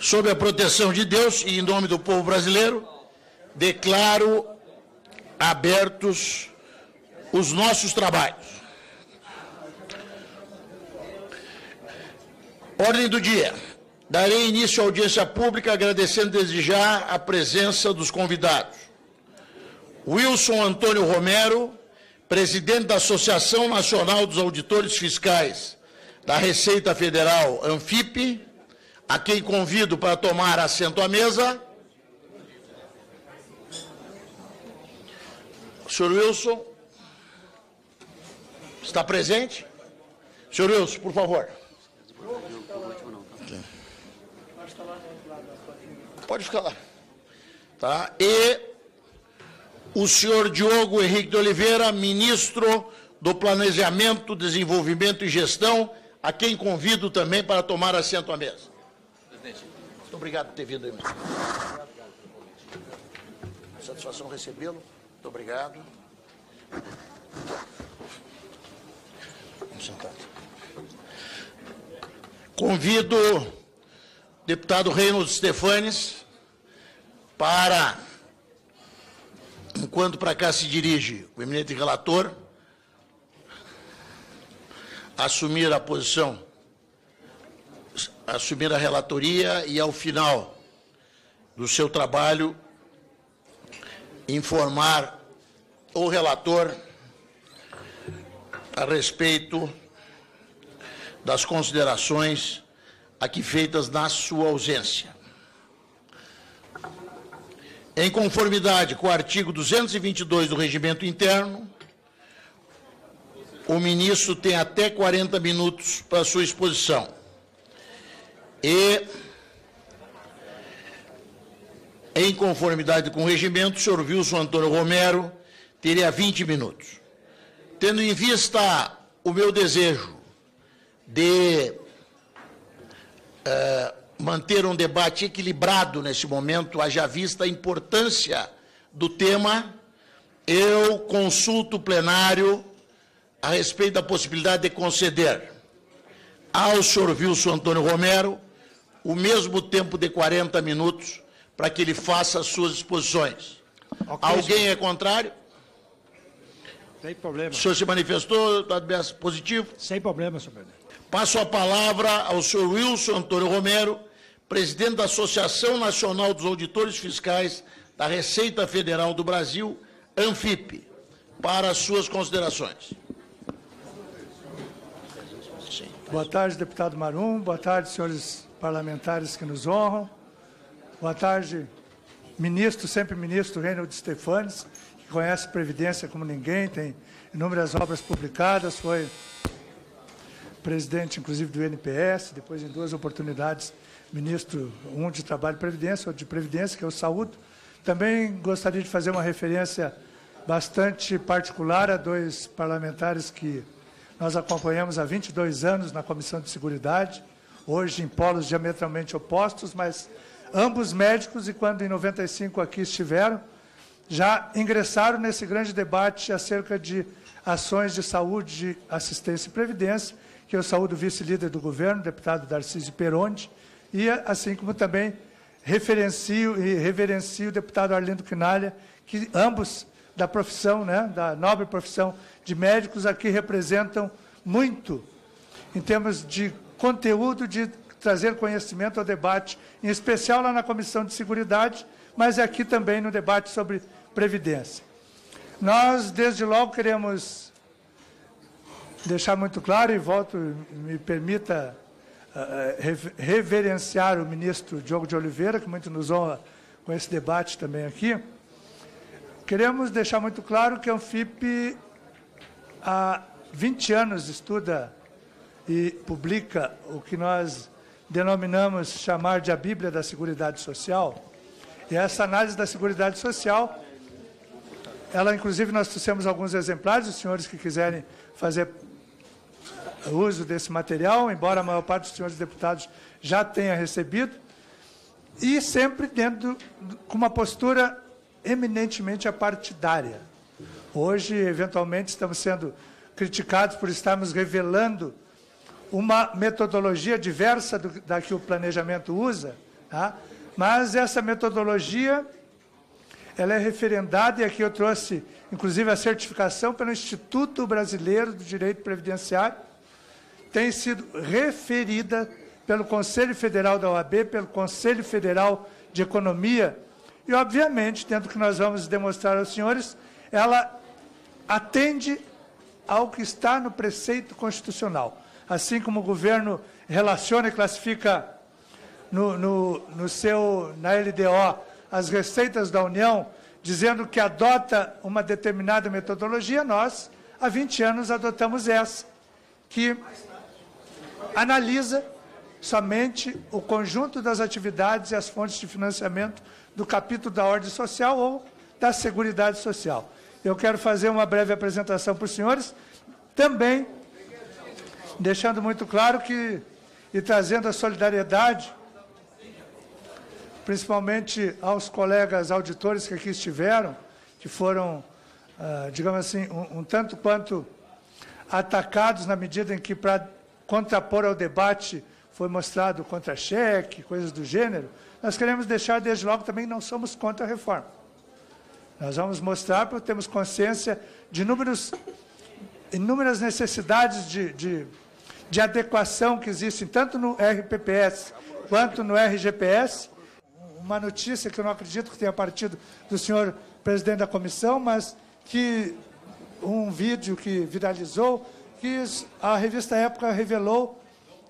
Sob a proteção de Deus e em nome do povo brasileiro, declaro abertos os nossos trabalhos. Ordem do dia. Darei início à audiência pública, agradecendo desde já a presença dos convidados. Wilson Antônio Romero, presidente da Associação Nacional dos Auditores Fiscais da Receita Federal, ANFIP, a quem convido para tomar assento à mesa. Senhor Wilson, está presente? Senhor Wilson, por favor. Pode ficar lá. Tá? E o senhor Diogo Henrique de Oliveira, ministro do Planejamento, Desenvolvimento e Gestão, a quem convido também para tomar assento à mesa. Presidente. Muito obrigado por ter vindo aí, meu senhor. Satisfação recebê-lo. Muito obrigado. Vamos sentar. Convido o deputado Reinaldo Stefanes para, enquanto para cá se dirige o eminente relator, assumir a posição, assumir a relatoria e, ao final do seu trabalho, informar o relator a respeito das considerações aqui feitas na sua ausência. Em conformidade com o artigo 222 do Regimento Interno, o ministro tem até 40 minutos para sua exposição. E, em conformidade com o regimento, o senhor Wilson Antônio Romero teria 20 minutos. Tendo em vista o meu desejo de manter um debate equilibrado nesse momento, haja vista a importância do tema, eu consulto o plenário a respeito da possibilidade de conceder ao senhor Wilson Antônio Romero o mesmo tempo de 40 minutos para que ele faça as suas exposições. Okay, alguém senhor. É contrário? Sem problema. O senhor se manifestou, está positivo? Sem problema, senhor presidente. Passo a palavra ao senhor Wilson Antônio Romero, presidente da Associação Nacional dos Auditores Fiscais da Receita Federal do Brasil, ANFIP, para as suas considerações. Boa tarde, deputado Marum. Boa tarde, senhores parlamentares que nos honram. Boa tarde, ministro, sempre ministro Reinaldo Stefanes, que conhece Previdência como ninguém, tem inúmeras obras publicadas, foi presidente, inclusive, do INPS, depois, em 2 oportunidades, ministro, um de Trabalho e Previdência, outro de Previdência, que eu saúdo. Também gostaria de fazer uma referência bastante particular a 2 parlamentares que nós acompanhamos há 22 anos na Comissão de Seguridade, hoje em polos diametralmente opostos, mas ambos médicos, e quando em 95 aqui estiveram, já ingressaram nesse grande debate acerca de ações de saúde, assistência e previdência, que eu saúdo o vice-líder do governo, deputado Darcísio Peronde, e assim como também referencio e reverencio o deputado Arlindo Quinalha, que ambos da profissão, né, da nobre profissão de médicos, aqui representam muito em termos de conteúdo, de trazer conhecimento ao debate, em especial lá na Comissão de Seguridade, mas aqui também no debate sobre Previdência. Nós, desde logo, queremos deixar muito claro, e me permita reverenciar o ministro Diogo de Oliveira, que muito nos honra com esse debate também aqui. Queremos deixar muito claro que a ANFIP há 20 anos estuda e publica o que nós denominamos chamar de a Bíblia da Seguridade Social. E essa análise da Seguridade Social, ela, inclusive, nós trouxemos alguns exemplares, os senhores que quiserem fazer uso desse material, embora a maior parte dos senhores deputados já tenha recebido, e sempre com uma postura eminentemente apartidária. Hoje, eventualmente, estamos sendo criticados por estarmos revelando uma metodologia diversa da que o planejamento usa, Tá? Mas essa metodologia, ela é referendada, e aqui eu trouxe, inclusive, a certificação pelo Instituto Brasileiro do Direito Previdenciário, tem sido referida pelo Conselho Federal da OAB, pelo Conselho Federal de Economia, e, obviamente, dentro do que nós vamos demonstrar aos senhores, ela atende ao que está no preceito constitucional. Assim como o governo relaciona e classifica na LDO as receitas da União, dizendo que adota uma determinada metodologia, nós, há 20 anos, adotamos essa, que analisa somente o conjunto das atividades e as fontes de financiamento do capítulo da ordem social ou da Seguridade Social. Eu quero fazer uma breve apresentação para os senhores, também deixando muito claro que, e trazendo a solidariedade, principalmente aos colegas auditores que aqui estiveram, que foram, digamos assim, um tanto quanto atacados na medida em que, para contrapor ao debate, foi mostrado contra-cheque, coisas do gênero. Nós queremos deixar, desde logo, também não somos contra a reforma. Nós vamos mostrar, porque temos consciência de inúmeras necessidades de adequação que existem, tanto no RPPS quanto no RGPS. Uma notícia que eu não acredito que tenha partido do senhor presidente da comissão, mas que um vídeo que viralizou, que a revista Época revelou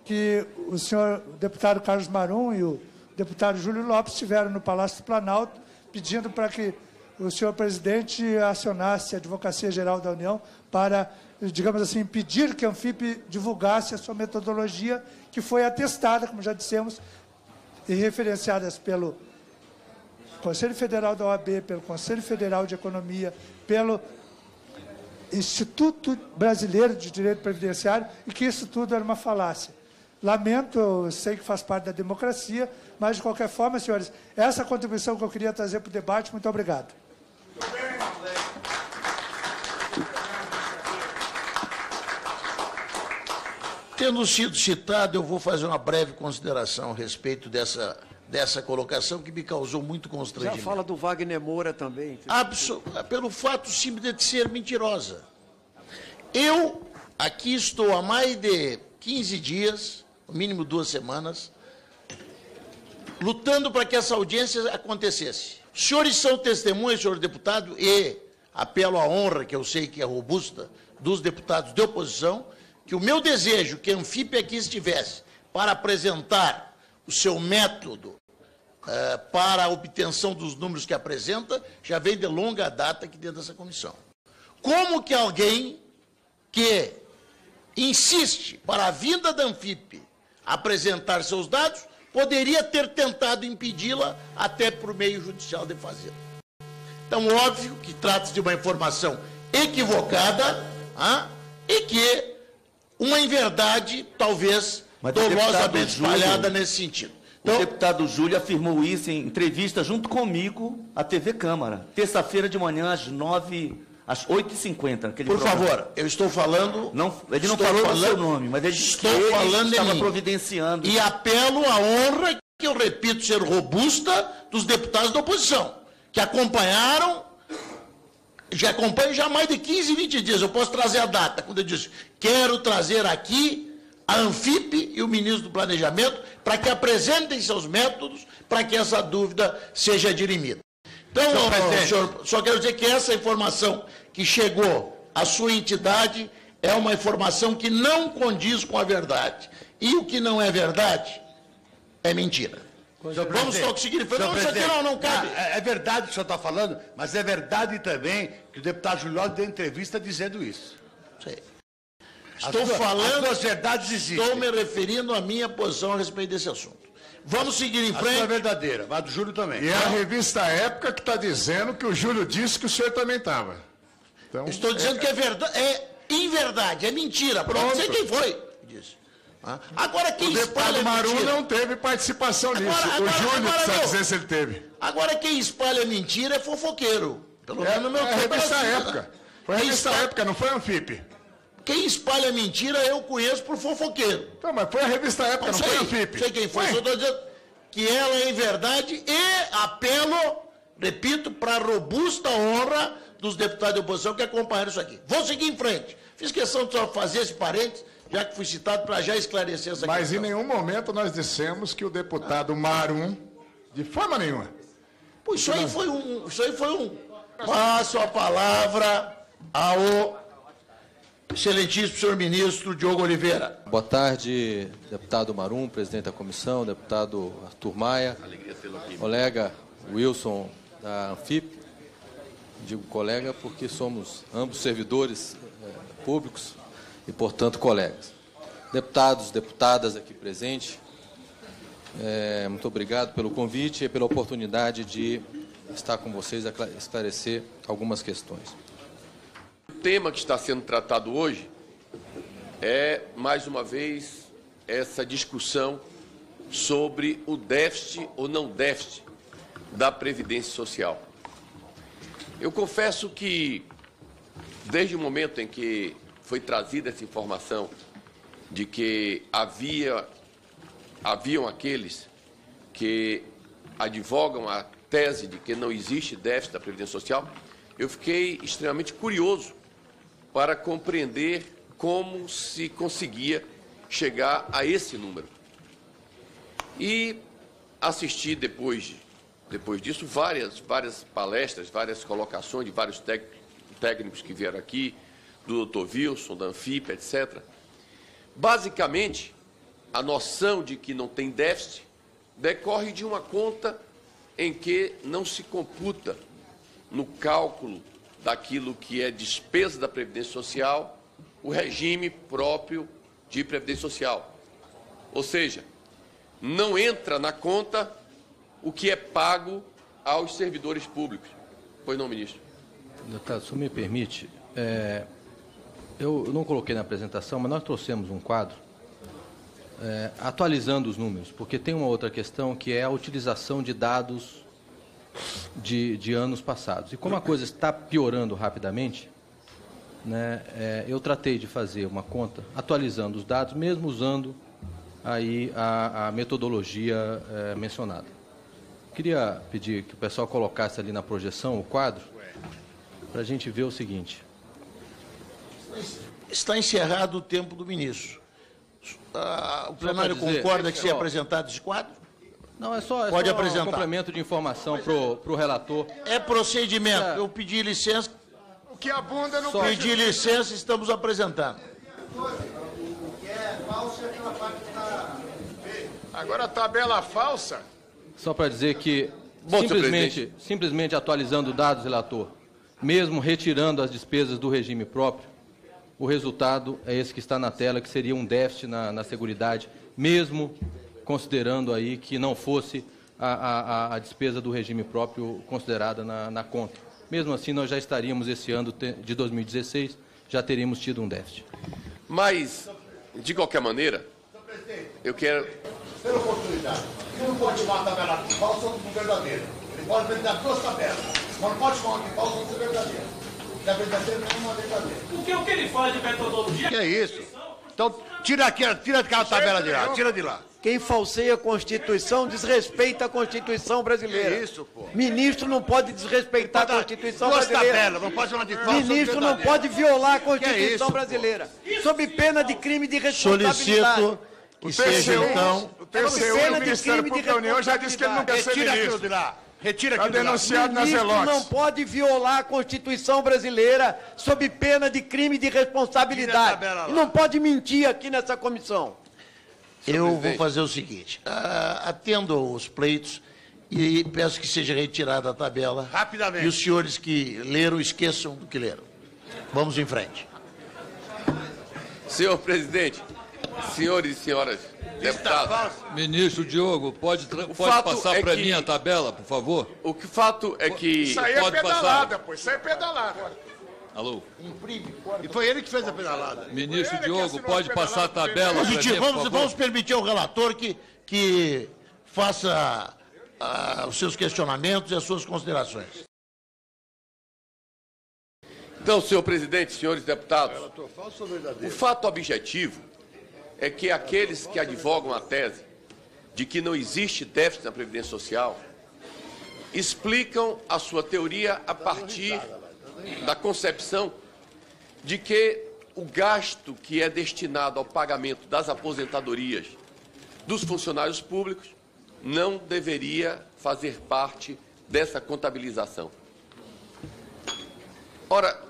que o senhor deputado Carlos Marum e o deputado Júlio Lopes estiveram no Palácio do Planalto pedindo para que o senhor presidente acionasse a Advocacia Geral da União para, digamos assim, impedir que a Anfip divulgasse a sua metodologia, que foi atestada, como já dissemos, e referenciadas pelo Conselho Federal da OAB, pelo Conselho Federal de Economia, pelo Instituto Brasileiro de Direito Previdenciário, e que isso tudo era uma falácia. Lamento, eu sei que faz parte da democracia, mas, de qualquer forma, senhores, essa contribuição que eu queria trazer para o debate. Muito obrigado. Tendo sido citado, eu vou fazer uma breve consideração a respeito dessa colocação que me causou muito constrangimento. Já fala do Wagner Moura também. Pelo fato simples de ser mentirosa. Eu aqui estou há mais de 15 dias, no mínimo 2 semanas, lutando para que essa audiência acontecesse. Os senhores são testemunhas, senhor deputado, e apelo à honra, que eu sei que é robusta, dos deputados de oposição, que o meu desejo que a Anfip aqui estivesse para apresentar o seu método para a obtenção dos números que apresenta, já vem de longa data aqui dentro dessa comissão. Como que alguém que insiste para a vinda da Anfip apresentar seus dados poderia ter tentado impedi-la até por meio judicial de fazê-lo? Então, óbvio que trata-se de uma informação equivocada e que uma inverdade, talvez, dolosamente espalhada nesse sentido. Então, o deputado Júlio afirmou isso em entrevista junto comigo à TV Câmara, terça-feira de manhã, às 8h50. Por favor, eu estou falando... Ele não falou o seu nome, mas ele disse que ele estava providenciando. E apelo à honra, que eu repito ser robusta, dos deputados da oposição, que acompanham já há mais de 15, 20 dias. Eu posso trazer a data, quando eu disse, quero trazer aqui a Anfip e o ministro do Planejamento para que apresentem seus métodos, para que essa dúvida seja dirimida. Então, senhor, só quero dizer que essa informação que chegou à sua entidade é uma informação que não condiz com a verdade. E o que não é verdade é mentira. Vamos conseguir... Não, isso aqui não cabe. É verdade o que o senhor está falando, mas é verdade também que o deputado Júlio Lopes deu entrevista dizendo isso. Sei. Estou falando... As duas verdades existem. Estou me referindo à minha posição a respeito desse assunto. Vamos seguir em frente. A sua é verdadeira, mas a do Júlio também. E é a revista Época que está dizendo que o Júlio disse que o senhor também estava. Então, estou dizendo que é verdade, é inverdade, é mentira. Pronto, sei quem foi. Disse. Agora, quem espalha mentira... O deputado Marum mentira... não teve participação nisso. O Júlio precisa dizer se ele teve. Agora, quem espalha mentira é fofoqueiro. Pelo menos no meu tempo. É a revista Época. Foi a revista Época, não foi a Anfip. Quem espalha mentira eu conheço por fofoqueiro. Então, mas foi a revista Época, não foi a Anfip. Sei quem foi, só estou dizendo que ela é em verdade e apelo, repito, para a robusta honra dos deputados de oposição que acompanharam isso aqui. Vou seguir em frente. Fiz questão de só fazer esse parênteses, já que fui citado, para já esclarecer essa questão. Mas em nenhum momento nós dissemos que o deputado Marum, de forma nenhuma. Pô, isso aí foi um. Passo a palavra ao excelentíssimo senhor ministro Diogo Oliveira. Boa tarde, deputado Marum, presidente da comissão, deputado Arthur Maia, colega Wilson da Anfip, digo colega porque somos ambos servidores públicos e, portanto, colegas. Deputados, deputadas aqui presentes, muito obrigado pelo convite e pela oportunidade de estar com vocês a esclarecer algumas questões. O tema que está sendo tratado hoje é, mais uma vez, essa discussão sobre o déficit ou não déficit da Previdência Social. Eu confesso que, desde o momento em que foi trazida essa informação de que haviam aqueles que advogam a tese de que não existe déficit da Previdência Social, eu fiquei extremamente curioso para compreender como se conseguia chegar a esse número. E assisti depois disso várias palestras, várias colocações de vários técnicos que vieram aqui, do Dr. Wilson, da Anfip, etc. Basicamente, a noção de que não tem déficit decorre de uma conta em que não se computa no cálculo daquilo que é despesa da Previdência Social o regime próprio de Previdência Social. Ou seja, não entra na conta o que é pago aos servidores públicos. Pois não, ministro? Deputado, se me permite, eu não coloquei na apresentação, mas nós trouxemos um quadro atualizando os números, porque tem uma outra questão que é a utilização de dados de anos passados. E como a coisa está piorando rapidamente, né, eu tratei de fazer uma conta atualizando os dados, mesmo usando aí a metodologia mencionada. Queria pedir que o pessoal colocasse ali na projeção o quadro, para a gente ver o seguinte. Está encerrado o tempo do ministro. O plenário concorda que seja apresentado esse quadro? Não, é só apresentar. Um complemento de informação para o relator. É procedimento. Eu pedi licença. O que abunda no Pedi licença, estamos apresentando. Agora a tabela falsa. Só para dizer que, simplesmente atualizando dados, relator, mesmo retirando as despesas do regime próprio, o resultado é esse que está na tela, que seria um déficit na Seguridade, mesmo considerando aí que não fosse a despesa do regime próprio considerada na conta. Mesmo assim, nós já estaríamos, esse ano de 2016, já teríamos tido um déficit. Mas, de qualquer maneira, eu quero... Pela oportunidade, ele não pode chamar a tabela falsa como verdadeira. Ele pode apresentar duas tabelas, mas não pode chamar uma falsa como verdadeira. A verdadeira não é uma verdadeira. Porque o que ele fala de metodologia... Que é isso? Então, tira aquela tabela de lá, tira de lá. Quem falseia a Constituição desrespeita a Constituição brasileira. Que isso, pô? Ministro não pode desrespeitar a Constituição duas brasileira. tabelas, não pode chamar de falsa. Ministro não pode violar a Constituição isso, brasileira. Sob pena de crime de responsabilidade. Solicito que seja, então... O TCU e o Ministério Público da União já disse que ele não quer ser Retira aquilo ministro. de lá. Retira Está aquilo de lá. denunciado nas Ministro relotes. não pode violar a Constituição brasileira sob pena de crime de responsabilidade. Tira a tabela lá. E não pode mentir aqui nessa comissão. Eu vou fazer o seguinte, atendo os pleitos e peço que seja retirada a tabela. Rapidamente. E os senhores que leram, esqueçam do que leram. Vamos em frente. Senhor presidente, senhores e senhoras deputados, Ministro Diogo, pode fato passar é para que- mim a tabela, por favor? o que fato é que... Isso aí é Pode passar. pedalada, pô. Isso aí é pedalada. Alô? E foi ele que fez a pedalada. Ministro Ele que Diogo, assinou pode as passar a pedaladas tabela para Positivo, mim, por favor? vamos permitir ao relator que faça os seus questionamentos e as suas considerações. Então, senhor presidente, senhores deputados, o fato objetivo é que aqueles que advogam a tese de que não existe déficit na Previdência Social explicam a sua teoria a partir da concepção de que o gasto que é destinado ao pagamento das aposentadorias dos funcionários públicos não deveria fazer parte dessa contabilização. Ora,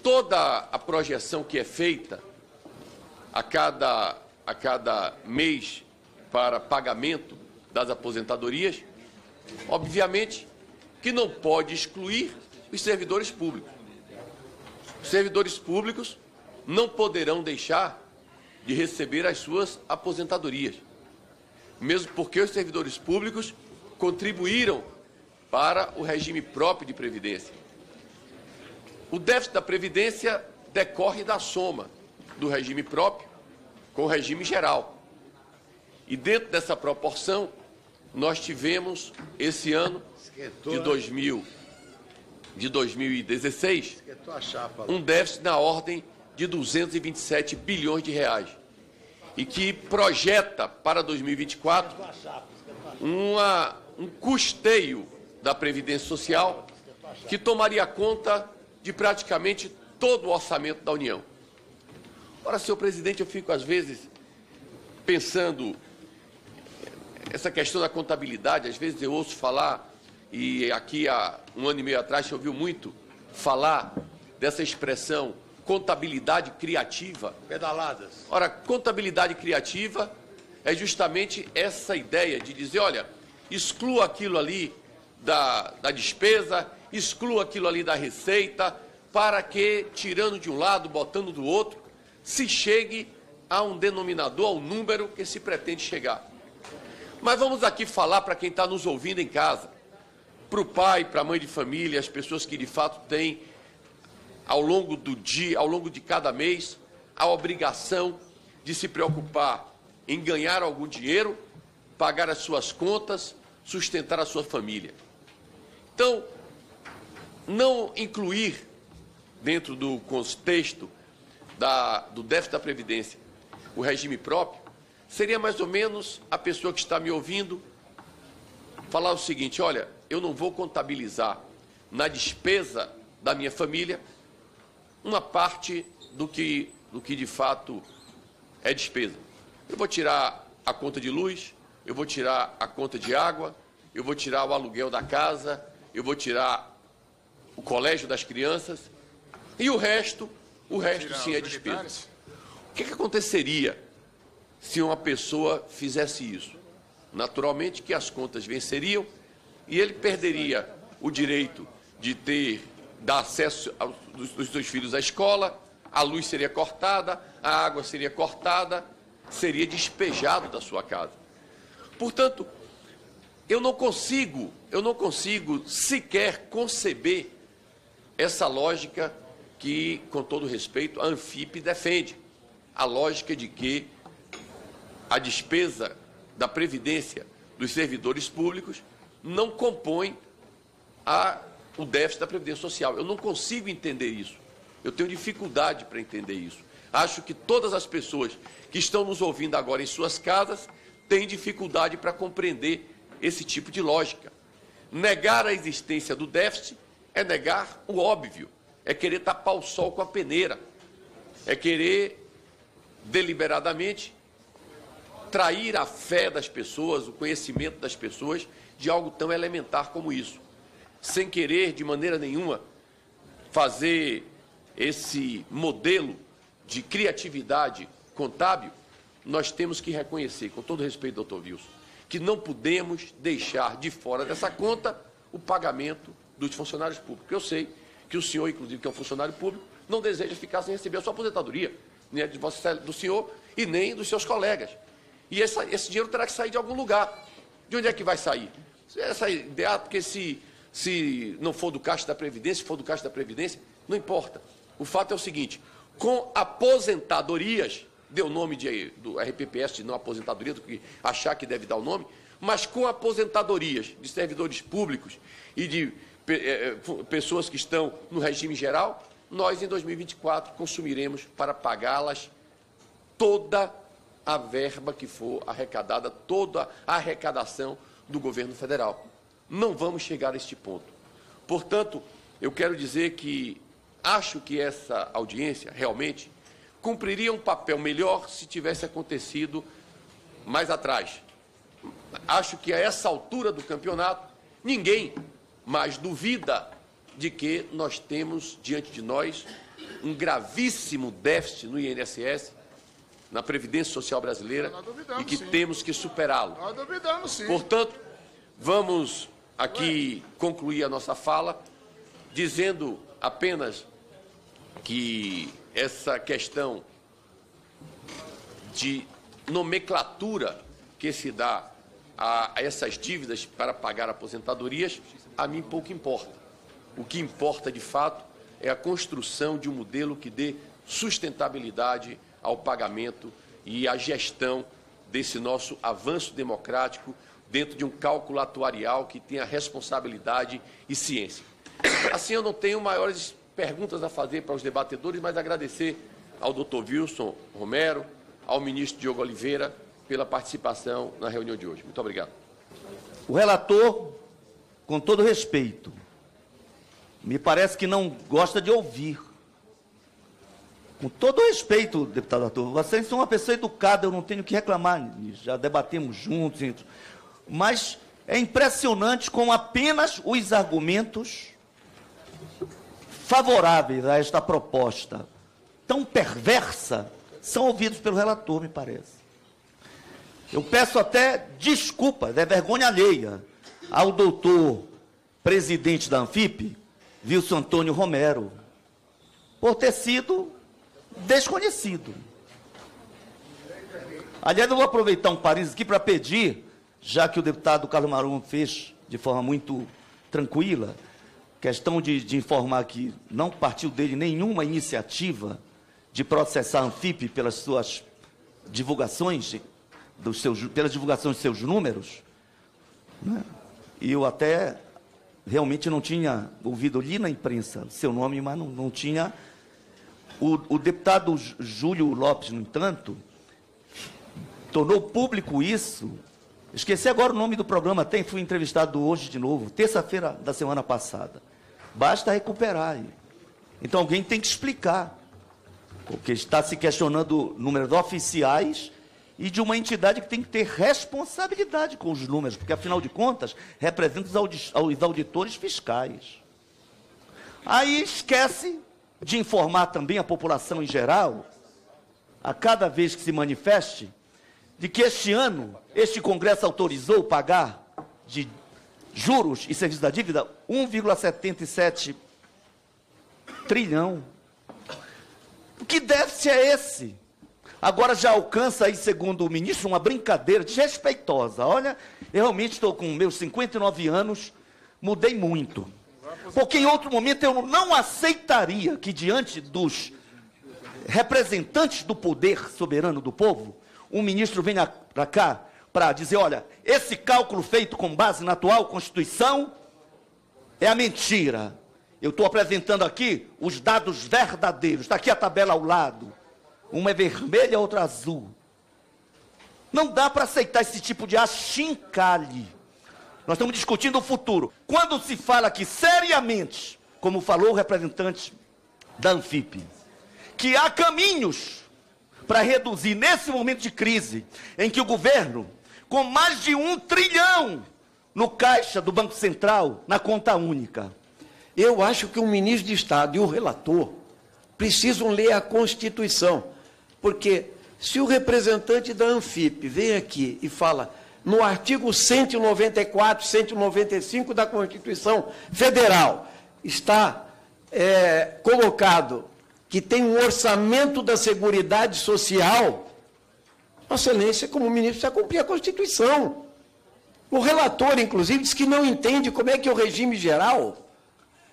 toda a projeção que é feita a cada mês para pagamento das aposentadorias, obviamente que não pode excluir os servidores públicos. Os servidores públicos não poderão deixar de receber as suas aposentadorias, mesmo porque os servidores públicos contribuíram para o regime próprio de previdência. O déficit da Previdência decorre da soma do regime próprio com o regime geral. E dentro dessa proporção, nós tivemos, esse ano de 2016, um déficit na ordem de 227 bilhões de reais. E que projeta para 2024 um custeio da Previdência Social que tomaria conta de praticamente todo o orçamento da União. Ora, senhor presidente, eu fico às vezes pensando essa questão da contabilidade. Às vezes eu ouço falar, e aqui há 1 ano e meio atrás se ouviu muito falar dessa expressão contabilidade criativa. Pedaladas. Ora, contabilidade criativa é justamente essa ideia de dizer, olha, exclua aquilo ali da despesa, exclua aquilo ali da receita, para que, tirando de um lado, botando do outro, se chegue a um denominador, ao número que se pretende chegar. Mas vamos aqui falar para quem está nos ouvindo em casa, para o pai, para a mãe de família, as pessoas que de fato têm, ao longo do dia, ao longo de cada mês, a obrigação de se preocupar em ganhar algum dinheiro, pagar as suas contas, sustentar a sua família. Então, não incluir dentro do contexto do déficit da Previdência o regime próprio, seria mais ou menos a pessoa que está me ouvindo falar o seguinte, olha, eu não vou contabilizar na despesa da minha família uma parte do que de fato é despesa. Eu vou tirar a conta de luz, eu vou tirar a conta de água, eu vou tirar o aluguel da casa, eu vou tirar o colégio das crianças e o resto sim é despesa. O que aconteceria se uma pessoa fizesse isso? Naturalmente que as contas venceriam e ele perderia o direito de dar acesso dos seus filhos à escola, a luz seria cortada, a água seria cortada, seria despejado da sua casa. Portanto, eu não consigo sequer conceber essa lógica que, com todo respeito, a ANFIP defende. A lógica de que a despesa da Previdência dos servidores públicos não compõe o déficit da Previdência Social. Eu não consigo entender isso. Eu tenho dificuldade para entender isso. Acho que todas as pessoas que estão nos ouvindo agora em suas casas têm dificuldade para compreender esse tipo de lógica. Negar a existência do déficit é negar o óbvio, é querer tapar o sol com a peneira, é querer deliberadamente trair a fé das pessoas, o conhecimento das pessoas de algo tão elementar como isso, sem querer de maneira nenhuma fazer esse modelo de criatividade contábil. Nós temos que reconhecer, com todo respeito, doutor Wilson, que não podemos deixar de fora dessa conta o pagamento dos funcionários públicos. Eu sei que o senhor, inclusive, que é um funcionário público, não deseja ficar sem receber a sua aposentadoria, nem do senhor e nem dos seus colegas. E esse dinheiro terá que sair de algum lugar. De onde é que vai sair? Essa ideia, porque se não for do Caixa da Previdência, se for do Caixa da Previdência, não importa. O fato é o seguinte, com aposentadorias, deu o nome do RPPS de não aposentadoria, do que achar que deve dar o nome, mas com aposentadorias de servidores públicos e de pessoas que estão no regime geral, nós, em 2024, consumiremos para pagá-las toda a verba que for arrecadada, toda a arrecadação do governo federal. Não vamos chegar a este ponto. Portanto, eu quero dizer que acho que essa audiência realmente cumpriria um papel melhor se tivesse acontecido mais atrás. Acho que a essa altura do campeonato, ninguém mais duvida de que nós temos diante de nós um gravíssimo déficit no INSS, na Previdência Social brasileira, e que temos que superá-lo. Nós duvidamos, sim. Portanto, vamos aqui concluir a nossa fala dizendo apenas que essa questão de nomenclatura que se dá a essas dívidas para pagar aposentadorias, a mim pouco importa. O que importa, de fato, é a construção de um modelo que dê sustentabilidade ao pagamento e à gestão desse nosso avanço democrático dentro de um cálculo atuarial que tenha responsabilidade e ciência. Assim, eu não tenho maiores perguntas a fazer para os debatedores, mas agradecer ao Dr. Wilson Romero, ao ministro Diogo Oliveira, pela participação na reunião de hoje. Muito obrigado. O relator, com todo respeito, me parece que não gosta de ouvir. Com todo respeito, deputado Arthur, vocês são uma pessoa educada, eu não tenho o que reclamar nisso, já debatemos juntos, mas é impressionante como apenas os argumentos favoráveis a esta proposta tão perversa são ouvidos pelo relator, me parece. Eu peço até desculpas, é vergonha alheia, ao doutor presidente da Anfip, Wilson Antônio Romero, por ter sido desconhecido. Aliás, eu vou aproveitar um parênteses aqui para pedir, já que o deputado Carlos Marum fez de forma muito tranquila, questão de informar que não partiu dele nenhuma iniciativa de processar a Anfip pelas suas divulgações, pelas divulgações de seus números, né? E eu até realmente não tinha ouvido, li na imprensa seu nome, mas não tinha. O deputado Júlio Lopes, no entanto, tornou público isso. Esqueci agora o nome do programa, fui entrevistado hoje de novo, terça-feira da semana passada. Basta recuperar. Então alguém tem que explicar, porque está se questionando números oficiais e de uma entidade que tem que ter responsabilidade com os números, porque, afinal de contas, representa os auditores fiscais. Aí esquece de informar também a população em geral, a cada vez que se manifeste, de que este ano, este Congresso autorizou pagar de juros e serviços da dívida 1,77 trilhão. Que déficit é esse? Agora já alcança aí, segundo o ministro, uma brincadeira desrespeitosa. Olha, eu realmente estou com meus 59 anos, mudei muito. Porque em outro momento eu não aceitaria que, diante dos representantes do poder soberano do povo, um ministro venha para cá para dizer, olha, esse cálculo feito com base na atual Constituição é a mentira. Eu estou apresentando aqui os dados verdadeiros. Está aqui a tabela ao lado. Uma é vermelha, a outra azul. Não dá para aceitar esse tipo de achincalhe. Nós estamos discutindo o futuro. Quando se fala aqui seriamente, como falou o representante da Anfip, que há caminhos para reduzir nesse momento de crise, em que o governo, com mais de 1 trilhão no caixa do Banco Central, na conta única. Eu acho que o ministro de Estado e o relator precisam ler a Constituição, porque se o representante da Anfip vem aqui e fala no artigo 194, 195 da Constituição Federal, está colocado que tem um orçamento da Seguridade Social, Vossa Excelência, como ministro, precisa cumprir a Constituição. O relator, inclusive, diz que não entende como é que o regime geral,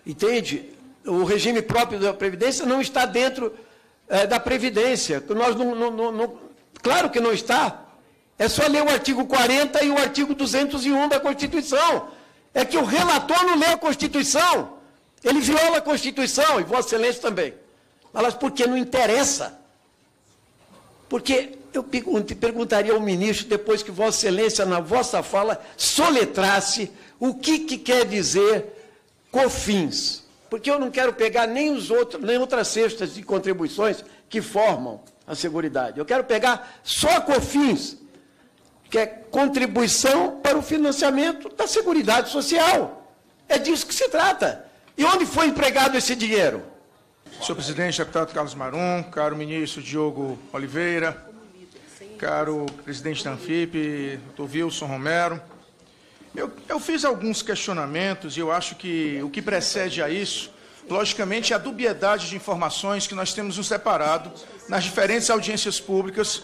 entende? O regime próprio da Previdência não está dentro da Previdência. Nós claro que não está. É só ler o artigo 40 e o artigo 201 da Constituição. É que o relator não lê a Constituição. Ele viola a Constituição, e Vossa Excelência também. Mas porque não interessa. Porque eu perguntaria ao ministro, depois que Vossa Excelência, na vossa fala, soletrasse o que quer dizer COFINS. Porque eu não quero pegar nem outras cestas de contribuições que formam a Seguridade. Eu quero pegar só a COFINS, que é contribuição para o financiamento da Seguridade Social. É disso que se trata. E onde foi empregado esse dinheiro? Senhor presidente, deputado Carlos Marum, caro ministro Diogo Oliveira, caro presidente da Anfip, doutor Wilson Romero, eu fiz alguns questionamentos e eu acho que o que precede a isso, logicamente, é a dubiedade de informações que nós temos nos deparado nas diferentes audiências públicas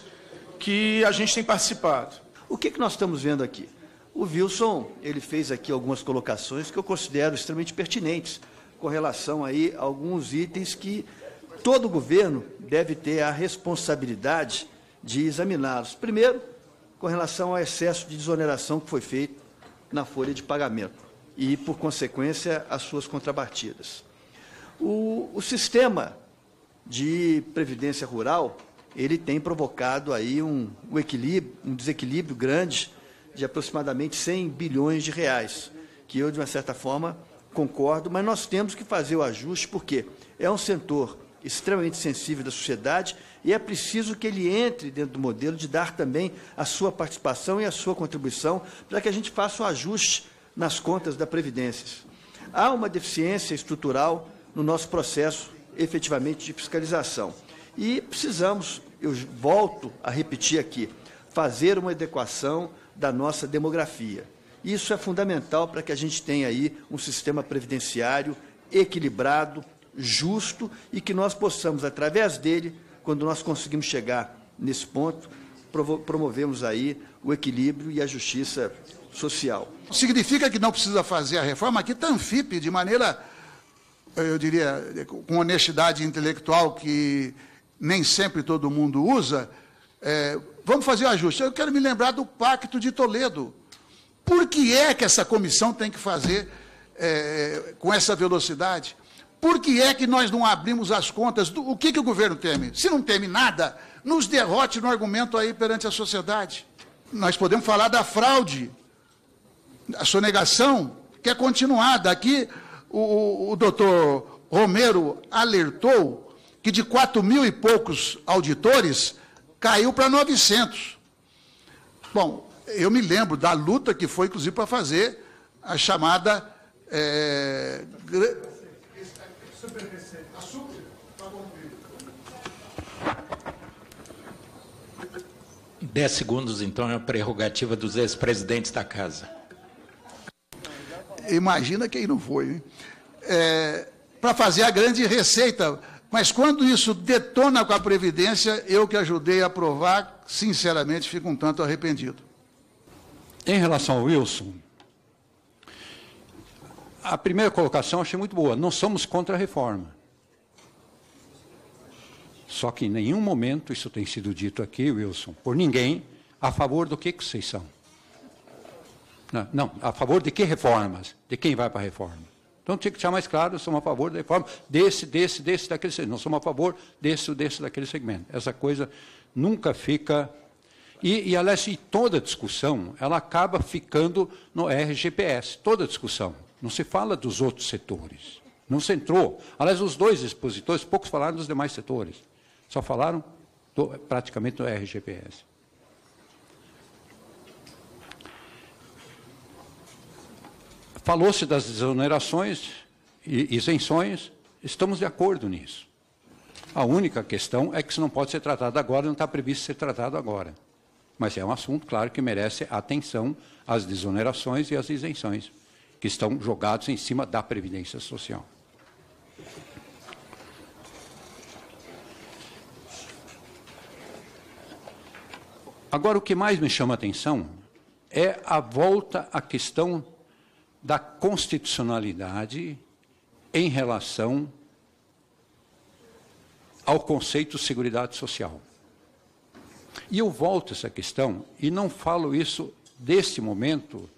que a gente tem participado. O que nós estamos vendo aqui? O Wilson, ele fez aqui algumas colocações que eu considero extremamente pertinentes, com relação aí a alguns itens que todo governo deve ter a responsabilidade de examiná-los. Primeiro, com relação ao excesso de desoneração que foi feito na folha de pagamento e, por consequência, as suas contrapartidas. O sistema de previdência rural, ele tem provocado aí um desequilíbrio grande de aproximadamente 100 bilhões de reais, que eu, de uma certa forma, concordo, mas nós temos que fazer o ajuste porque é um setor extremamente sensível da sociedade e é preciso que ele entre dentro do modelo de dar também a sua participação e a sua contribuição para que a gente faça o ajuste nas contas da Previdência. Há uma deficiência estrutural no nosso processo, efetivamente, de fiscalização. E precisamos, eu volto a repetir aqui, fazer uma adequação da nossa demografia. Isso é fundamental para que a gente tenha aí um sistema previdenciário equilibrado, justo e que nós possamos, através dele, quando nós conseguimos chegar nesse ponto, promovemos aí o equilíbrio e a justiça social. Significa que não precisa fazer a reforma? Aqui está a Anfip, de maneira, eu diria, com honestidade intelectual que nem sempre todo mundo usa, vamos fazer o ajuste. Eu quero me lembrar do Pacto de Toledo. Por que é que essa comissão tem que fazer com essa velocidade? Por que é que nós não abrimos as contas? O que o governo teme? Se não teme nada, nos derrote no argumento aí perante a sociedade. Nós podemos falar da fraude, a sonegação, que é continuada. Aqui, o doutor Romero alertou que de 4.000 e poucos auditores, caiu para 900. Bom, eu me lembro da luta que foi, inclusive, para fazer a chamada... 10 segundos, então, é a prerrogativa dos ex-presidentes da Casa. Imagina quem não foi, hein? Para fazer a grande receita. Mas quando isso detona com a Previdência, eu que ajudei a aprovar, sinceramente, fico um tanto arrependido. Em relação ao Wilson, a primeira colocação eu achei muito boa. Não somos contra a reforma. Só que em nenhum momento isso tem sido dito aqui, Wilson, por ninguém, a favor do que vocês são. Não, a favor de que reformas? De quem vai para a reforma? Então tinha que deixar mais claro, somos a favor da reforma desse, daquele segmento. Não somos a favor desse, daquele segmento. Essa coisa nunca fica... E aliás, toda discussão, ela acaba ficando no RGPS, toda discussão. Não se fala dos outros setores. Não se entrou. Aliás, os dois expositores, poucos falaram dos demais setores. Só falaram praticamente do RGPS. Falou-se das desonerações e isenções, estamos de acordo nisso. A única questão é que isso não pode ser tratado agora, não está previsto ser tratado agora. Mas é um assunto, claro, que merece atenção às desonerações e às isenções, que estão jogados em cima da Previdência Social. Agora, o que mais me chama a atenção é a volta à questão da constitucionalidade em relação ao conceito de Seguridade Social. E eu volto a essa questão, e não falo isso deste momento,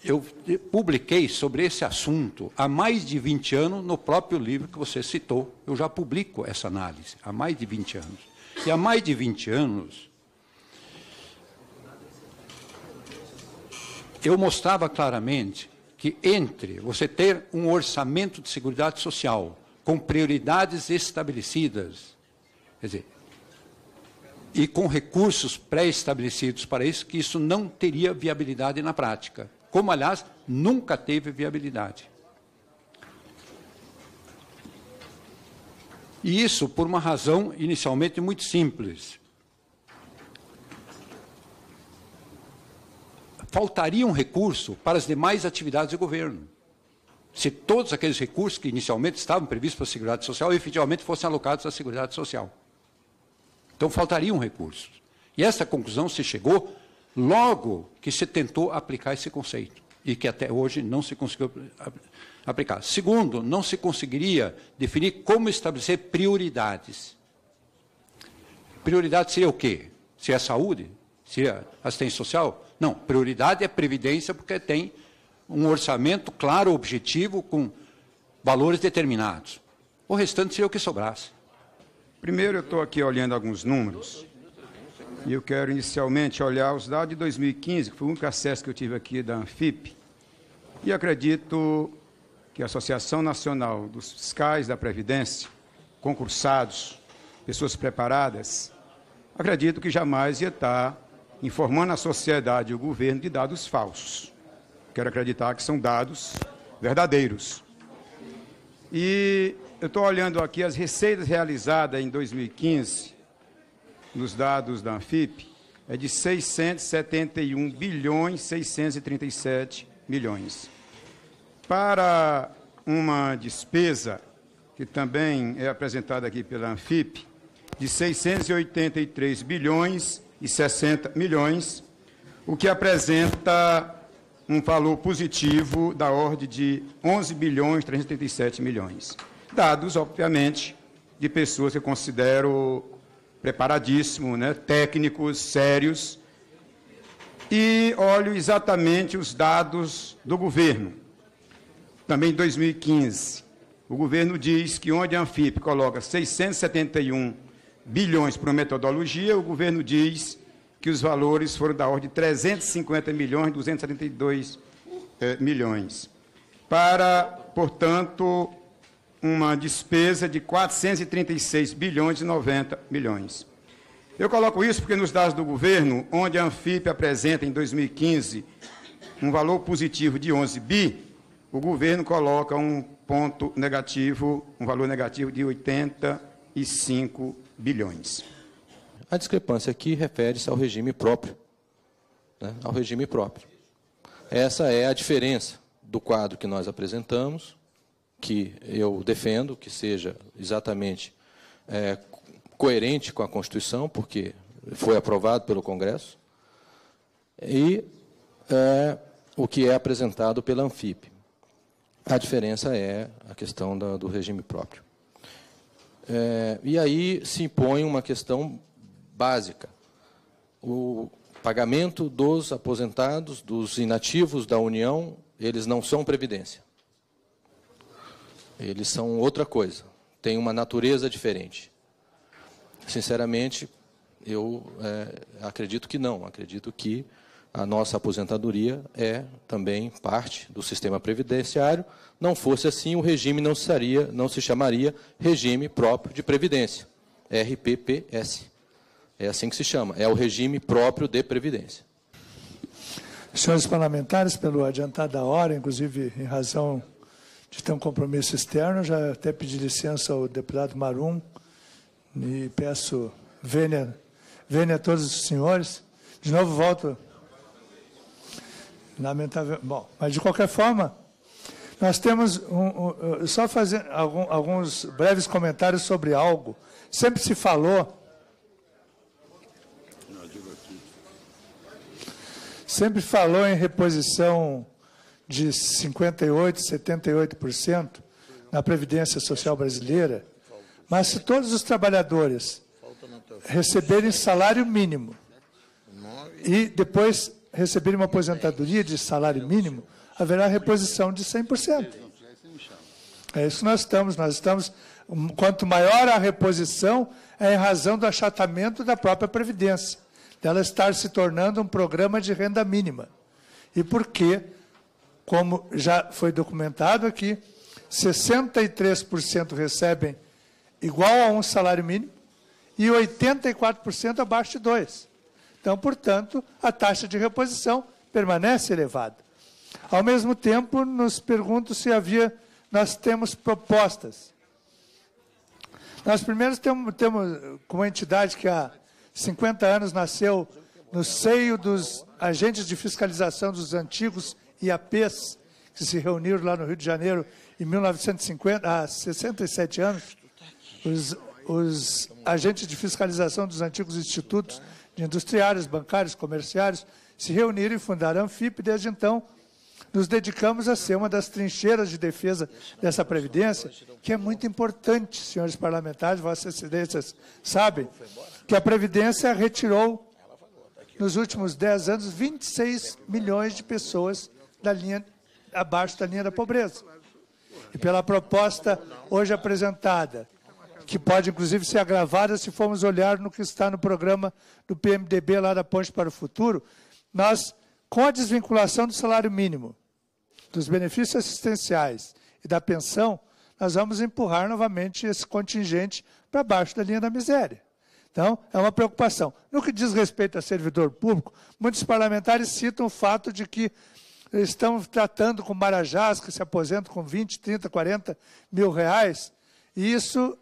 eu publiquei sobre esse assunto há mais de 20 anos no próprio livro que você citou, eu já publico essa análise há mais de 20 anos. que há mais de 20 anos eu mostrava claramente que entre você ter um orçamento de seguridade social com prioridades estabelecidas, quer dizer, e com recursos pré-estabelecidos para isso, que isso não teria viabilidade na prática, como, aliás, nunca teve viabilidade. E isso por uma razão inicialmente muito simples. Faltaria um recurso para as demais atividades do governo. Se todos aqueles recursos que inicialmente estavam previstos para a Seguridade Social efetivamente fossem alocados à Seguridade Social. Então, faltariam recursos. E essa conclusão se chegou logo que se tentou aplicar esse conceito, e que até hoje não se conseguiu aplicar. Segundo, não se conseguiria definir como estabelecer prioridades. Prioridade seria o quê? Se é saúde? Se é assistência social? Não, prioridade é previdência, porque tem um orçamento claro, objetivo, com valores determinados. O restante seria o que sobrasse. Primeiro, eu estou aqui olhando alguns números, e eu quero inicialmente olhar os dados de 2015, que foi o único acesso que eu tive aqui da Anfip, e acredito que a Associação Nacional dos Fiscais da Previdência, concursados, pessoas preparadas, acredito que jamais ia estar informando a sociedade e o governo de dados falsos. Quero acreditar que são dados verdadeiros. E eu estou olhando aqui as receitas realizadas em 2015, nos dados da Anfip, é de 671 bilhões 637 milhões. Para uma despesa, que também é apresentada aqui pela Anfip, de 683 bilhões e 60 milhões, o que apresenta um valor positivo da ordem de 11 bilhões 337 milhões. Dados, obviamente, de pessoas que eu considero preparadíssimos, né, técnicos, sérios, e olho exatamente os dados do governo. Também em 2015, o governo diz que onde a Anfip coloca 671 bilhões para metodologia, o governo diz que os valores foram da ordem de 350 milhões, 272 milhões. Para, portanto, uma despesa de 436 bilhões e 90 milhões. Eu coloco isso porque nos dados do governo, onde a Anfip apresenta em 2015 um valor positivo de 11 bi, o governo coloca um ponto negativo, um valor negativo de 85 bilhões. A discrepância aqui refere-se ao regime próprio, né? Ao regime próprio. Essa é a diferença do quadro que nós apresentamos, que eu defendo que seja exatamente coerente com a Constituição, porque foi aprovado pelo Congresso, e o que é apresentado pela Anfip. A diferença é a questão do regime próprio. E aí se impõe uma questão básica. O pagamento dos aposentados, dos inativos da União, eles não são previdência. Eles são outra coisa, têm uma natureza diferente. Sinceramente, eu acredito que não, acredito que a nossa aposentadoria é também parte do sistema previdenciário. Não fosse assim, o regime não se chamaria regime próprio de previdência, RPPS. É assim que se chama, é o regime próprio de previdência. Senhores parlamentares, pelo adiantar da hora, inclusive em razão de ter um compromisso externo, já até pedi licença ao deputado Marum e peço vênia a todos os senhores. De novo, volto. Lamentável. Bom, mas de qualquer forma, nós temos só fazer alguns breves comentários sobre algo. Sempre se falou. Sempre falou em reposição de 58%, 78% na Previdência Social brasileira, mas se todos os trabalhadores receberem salário mínimo e depois receberem uma aposentadoria de salário mínimo, haverá reposição de 100%. É isso que nós estamos. Quanto maior a reposição, é em razão do achatamento da própria Previdência, dela estar se tornando um programa de renda mínima. E porque, como já foi documentado aqui, 63% recebem igual a um salário mínimo e 84% abaixo de 2. Então, portanto, a taxa de reposição permanece elevada. Ao mesmo tempo, nos pergunto se nós temos propostas. Nós primeiro temos uma entidade que há 50 anos nasceu no seio dos agentes de fiscalização dos antigos IAPs, que se reuniram lá no Rio de Janeiro em 1950, há 67 anos, os agentes de fiscalização dos antigos institutos de industriários, bancários, comerciários, se reuniram e fundaram a Anfip. Desde então, nos dedicamos a ser uma das trincheiras de defesa dessa Previdência, que é muito importante, senhores parlamentares, vossas excelências sabem, que a Previdência retirou, nos últimos 10 anos, 26 milhões de pessoas abaixo da linha da pobreza. E pela proposta hoje apresentada, que pode, inclusive, ser agravada se formos olhar no que está no programa do PMDB, lá da Ponte para o Futuro, nós, com a desvinculação do salário mínimo, dos benefícios assistenciais e da pensão, nós vamos empurrar novamente esse contingente para baixo da linha da miséria. Então, é uma preocupação. No que diz respeito a servidor público, muitos parlamentares citam o fato de que estão tratando com marajás que se aposentam com 20, 30, 40 mil reais, e isso,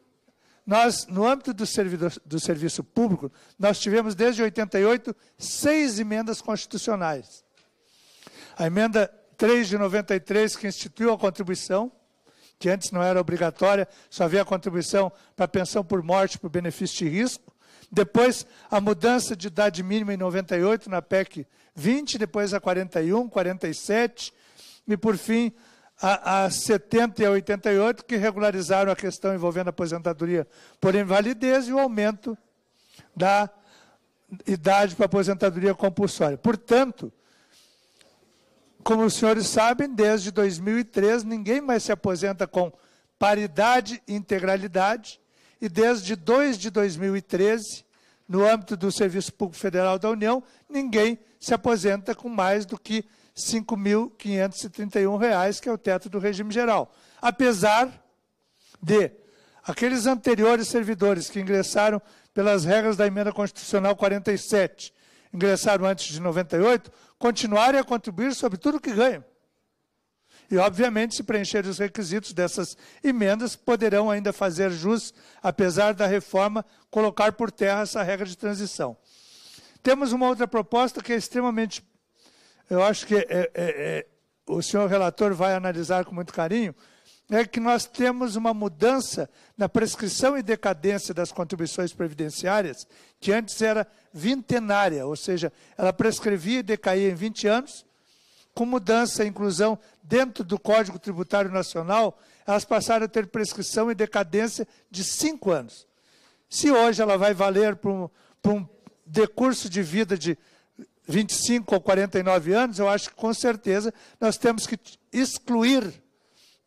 nós, no âmbito do serviço público, nós tivemos desde 88 6 emendas constitucionais. A emenda 3 de 93, que instituiu a contribuição, que antes não era obrigatória, só havia a contribuição para pensão por morte, por benefício de risco. Depois, a mudança de idade mínima em 98, na PEC 20, depois a 41, 47, e, por fim, a 70 e a 88, que regularizaram a questão envolvendo a aposentadoria por invalidez e o aumento da idade para aposentadoria compulsória. Portanto, como os senhores sabem, desde 2003, ninguém mais se aposenta com paridade e integralidade, e desde 2 de 2013, no âmbito do Serviço Público Federal da União, ninguém se aposenta com mais do que R$ 5.531, que é o teto do regime geral. Apesar de aqueles anteriores servidores que ingressaram pelas regras da Emenda Constitucional 47, ingressaram antes de 98, continuarem a contribuir sobre tudo o que ganham. E, obviamente, se preencherem os requisitos dessas emendas, poderão ainda fazer jus, apesar da reforma, colocar por terra essa regra de transição. Temos uma outra proposta que é extremamente, eu acho que o senhor relator vai analisar com muito carinho, é que nós temos uma mudança na prescrição e decadência das contribuições previdenciárias, que antes era vintenária, ou seja, ela prescrevia e decaía em 20 anos, com mudança e inclusão dentro do Código Tributário Nacional, elas passaram a ter prescrição e decadência de 5 anos. Se hoje ela vai valer para um decurso de vida de 25 ou 49 anos, eu acho que, com certeza, nós temos que excluir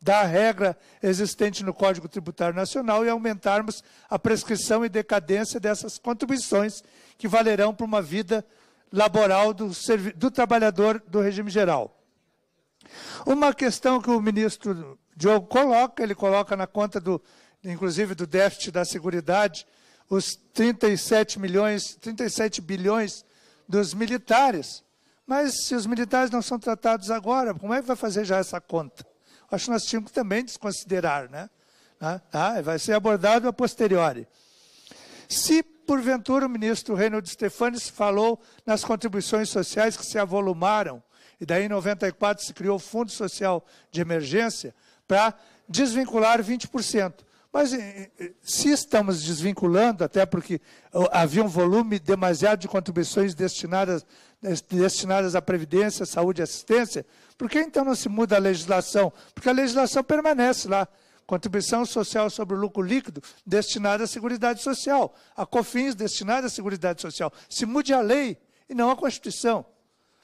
da regra existente no Código Tributário Nacional e aumentarmos a prescrição e decadência dessas contribuições que valerão para uma vida laboral do trabalhador do regime geral. Uma questão que o ministro Diogo coloca, ele coloca na conta, inclusive, do déficit da Seguridade, os 37 bilhões dos militares. Mas se os militares não são tratados agora, como é que vai fazer já essa conta? Acho que nós tínhamos que também desconsiderar, né? Vai ser abordado a posteriori. Se, porventura, o ministro Reinhold Stefanes falou nas contribuições sociais que se avolumaram, e daí em 94 se criou o Fundo Social de Emergência para desvincular 20%. Mas se estamos desvinculando, até porque havia um volume demasiado de contribuições destinadas à Previdência, Saúde e Assistência, por que então não se muda a legislação? Porque a legislação permanece lá. Contribuição social sobre o lucro líquido destinada à Seguridade Social. A COFINS destinada à Seguridade Social. Se mude a lei e não a Constituição.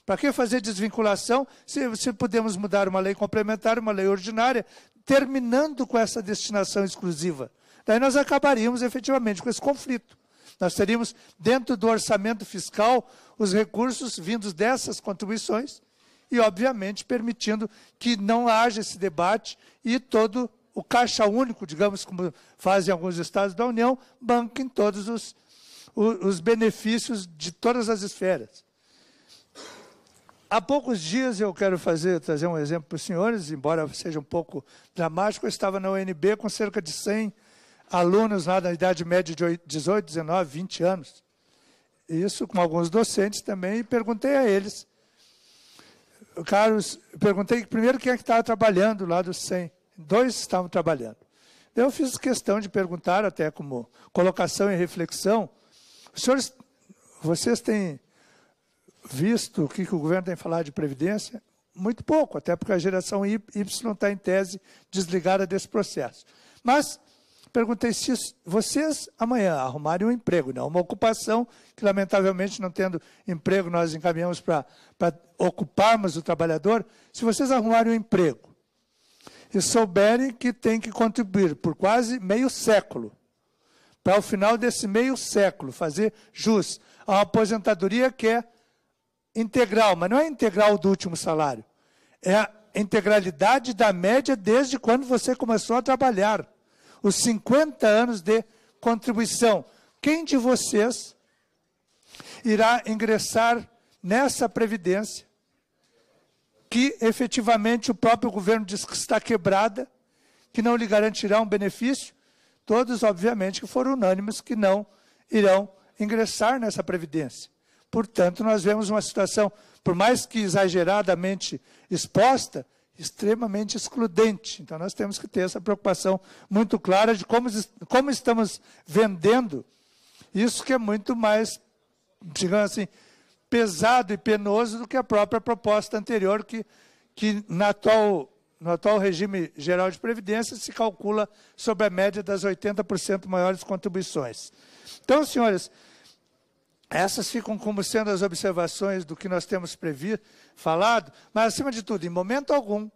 Para que fazer desvinculação se podemos mudar uma lei complementar, uma lei ordinária, terminando com essa destinação exclusiva? daí nós acabaríamos efetivamente com esse conflito. Nós teríamos, dentro do orçamento fiscal, os recursos vindos dessas contribuições e, obviamente, permitindo que não haja esse debate e todo o caixa único, digamos, como fazem alguns estados da União, banquem todos os benefícios de todas as esferas. Há poucos dias eu quero trazer um exemplo para os senhores, embora seja um pouco dramático. Eu estava na UNB com cerca de 100 alunos lá na idade média de 18, 19, 20 anos. Isso com alguns docentes também, e perguntei a eles. Carlos, perguntei primeiro quem é que estava trabalhando lá dos 100. 2 estavam trabalhando. Eu fiz questão de perguntar, até como colocação e reflexão, senhores, vocês têm visto o que o governo tem falado de Previdência? Muito pouco, até porque a geração Y está em tese desligada desse processo. Mas perguntei se vocês amanhã arrumarem um emprego, não, uma ocupação, que lamentavelmente não tendo emprego nós encaminhamos para ocuparmos o trabalhador, se vocês arrumarem um emprego e souberem que tem que contribuir por quase meio século, para ao final desse meio século fazer jus a uma aposentadoria que é integral, mas não é integral do último salário, é a integralidade da média desde quando você começou a trabalhar, os 50 anos de contribuição. Quem de vocês irá ingressar nessa Previdência que efetivamente o próprio governo diz que está quebrada, que não lhe garantirá um benefício? Todos, obviamente, que foram unânimes que não irão ingressar nessa Previdência. Portanto, nós vemos uma situação, por mais que exageradamente exposta, extremamente excludente. Então, nós temos que ter essa preocupação muito clara de como estamos vendendo isso, que é muito mais, digamos assim, pesado e penoso do que a própria proposta anterior, que no atual regime geral de Previdência se calcula sobre a média das 80% maiores contribuições. Então, senhores, essas ficam como sendo as observações do que nós temos falado, mas, acima de tudo, em momento algum,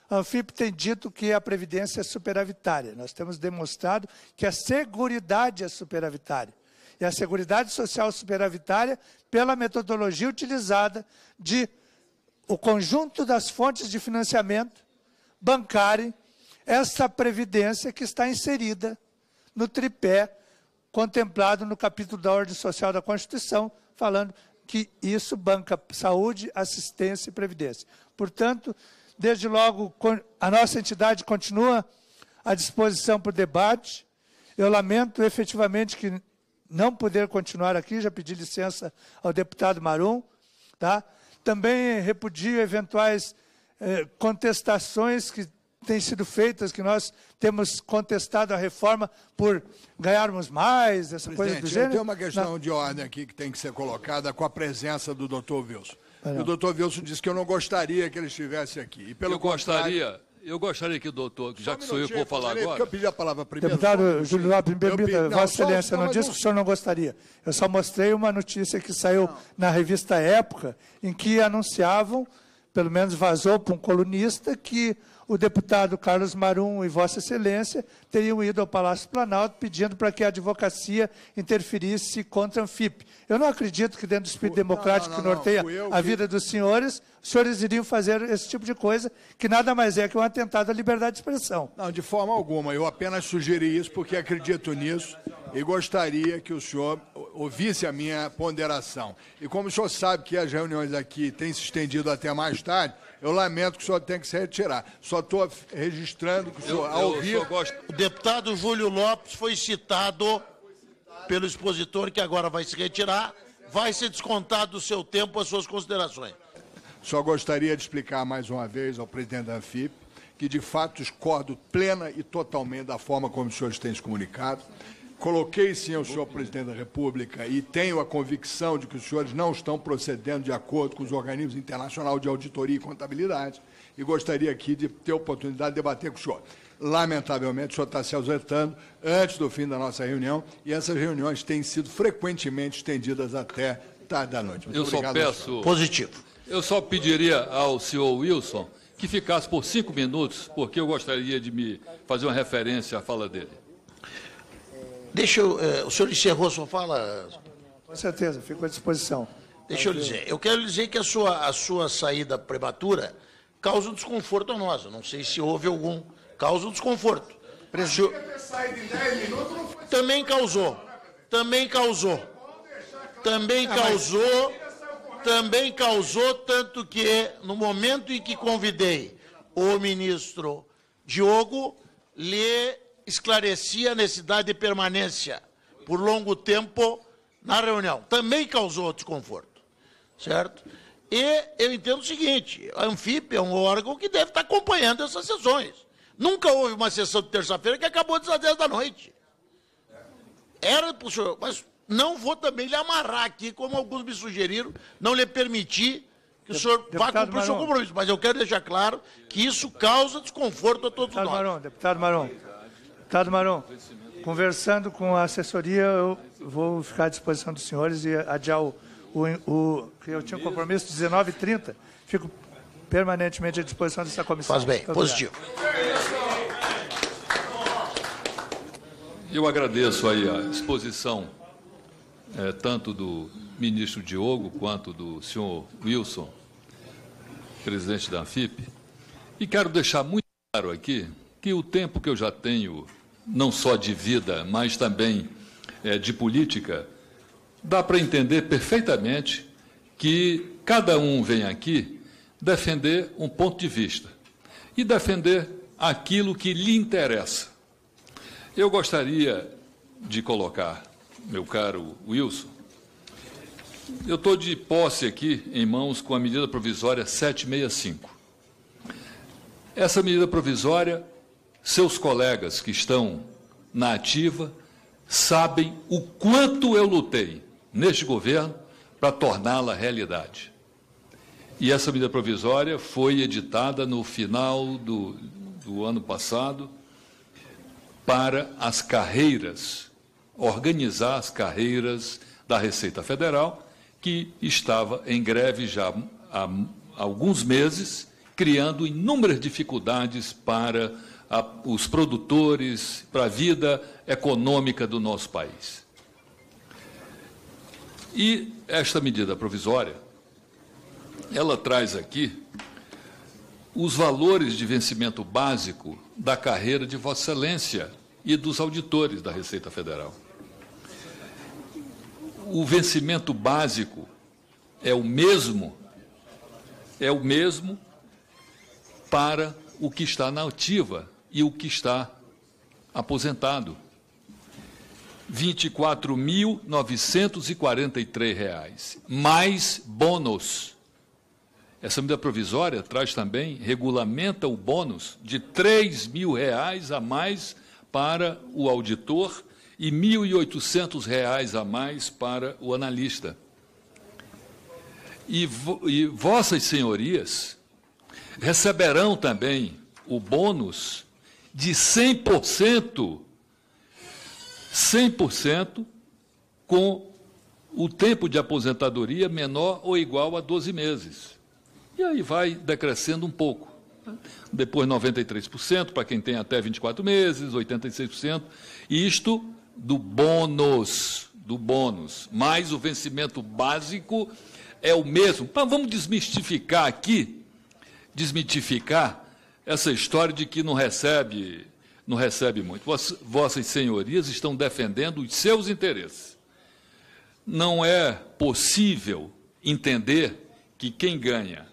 a Anfip tem dito que a Previdência é superavitária. Nós temos demonstrado que a Seguridade é superavitária. E a Seguridade Social superavitária pela metodologia utilizada de o conjunto das fontes de financiamento bancarem essa Previdência que está inserida no tripé contemplado no capítulo da Ordem Social da Constituição, falando que isso banca saúde, assistência e previdência. Portanto, desde logo, a nossa entidade continua à disposição para o debate. Eu lamento efetivamente que não poder continuar aqui, já pedi licença ao deputado Marum, tá? Também repudio eventuais contestações que têm sido feitas, que nós temos contestado a reforma por ganharmos mais, essa coisa do gênero. Tem uma questão de ordem aqui que tem que ser colocada com a presença do doutor Wilson. O doutor Wilson disse que eu não gostaria que ele estivesse aqui. E pelo Eu gostaria que o doutor, já que sou eu que vou falar agora... Eu pedi a palavra primeiro. Deputado Júlio Lopes, me permita, Vossa Excelência, não disse que o senhor não gostaria. Eu só mostrei uma notícia que saiu na revista Época, em que anunciavam, pelo menos vazou para um colunista, que o deputado Carlos Marum e Vossa Excelência teriam ido ao Palácio Planalto pedindo para que a advocacia interferisse contra a Anfip. Eu não acredito que dentro do espírito democrático que norteia a vida dos senhores, os senhores iriam fazer esse tipo de coisa, que nada mais é que um atentado à liberdade de expressão. Não, de forma alguma. Eu apenas sugeri isso porque acredito nisso e gostaria que o senhor ouvisse a minha ponderação. E como o senhor sabe que as reuniões aqui têm se estendido até mais tarde, eu lamento que o senhor tenha que se retirar. Só estou registrando que o senhor, ao ouvir... O deputado Júlio Lopes foi citado pelo expositor, que agora vai se retirar, vai ser descontado do seu tempo as suas considerações. Só gostaria de explicar mais uma vez ao presidente da Anfip que, de fato, discordo plena e totalmente da forma como os senhores têm se comunicado. Coloquei, sim, ao senhor presidente da República e tenho a convicção de que os senhores não estão procedendo de acordo com os organismos internacionais de auditoria e contabilidade e gostaria aqui de ter a oportunidade de debater com o senhor. Lamentavelmente, o senhor está se ausentando antes do fim da nossa reunião e essas reuniões têm sido frequentemente estendidas até tarde da noite. Eu só peço... Positivo. Eu só pediria ao senhor Wilson que ficasse por 5 minutos, porque eu gostaria de me fazer uma referência à fala dele. o senhor encerrou a sua fala? Com certeza, fico à disposição. Deixa eu dizer, eu quero dizer que a sua saída prematura causa um desconforto a nós. Eu não sei se houve algum, causa um desconforto. Também causou, tanto que no momento em que convidei o ministro Diogo, lhe esclareci a necessidade de permanência por longo tempo na reunião. Também causou desconforto, certo? E eu entendo o seguinte, a Anfip é um órgão que deve estar acompanhando essas sessões. Nunca houve uma sessão de terça-feira que acabou às 10 da noite. Era para o senhor, mas não vou também lhe amarrar aqui, como alguns me sugeriram, não lhe permitir que o senhor vá cumprir o seu compromisso. Mas eu quero deixar claro que isso causa desconforto a todos nós. Deputado Maron, conversando com a assessoria, eu vou ficar à disposição dos senhores e adiar que eu tinha um compromisso de 19h30, fico permanentemente à disposição dessa comissão. Faz bem, positivo. Eu agradeço aí a exposição, tanto do ministro Diogo quanto do senhor Wilson, presidente da Anfip, e quero deixar muito claro aqui que o tempo que eu já tenho, não só de vida, mas também de política, dá para entender perfeitamente que cada um vem aqui defender um ponto de vista e defender aquilo que lhe interessa. Eu gostaria de colocar, meu caro Wilson, eu estou de posse aqui em mãos com a medida provisória 765. Essa medida provisória, seus colegas que estão na ativa sabem o quanto eu lutei neste governo para torná-la realidade. E essa medida provisória foi editada no final do ano passado para as carreiras, organizar as carreiras da Receita Federal, que estava em greve já há alguns meses, criando inúmeras dificuldades para os produtores, para a vida econômica do nosso país. E esta medida provisória, ela traz aqui os valores de vencimento básico da carreira de Vossa Excelência e dos auditores da Receita Federal. O vencimento básico é o mesmo para o que está na ativa e o que está aposentado. R$ 24.943, mais bônus. Essa medida provisória traz também, regulamenta o bônus de R$ 3.000 a mais para o auditor e R$ 1.800 a mais para o analista. E vossas senhorias receberão também o bônus de 100% com o tempo de aposentadoria menor ou igual a 12 meses. E aí vai decrescendo um pouco. Depois 93% para quem tem até 24 meses, 86%. Isto do bônus, mais o vencimento básico é o mesmo. Mas vamos desmistificar aqui, essa história de que não recebe muito. Vossas senhorias estão defendendo os seus interesses. Não é possível entender que quem ganha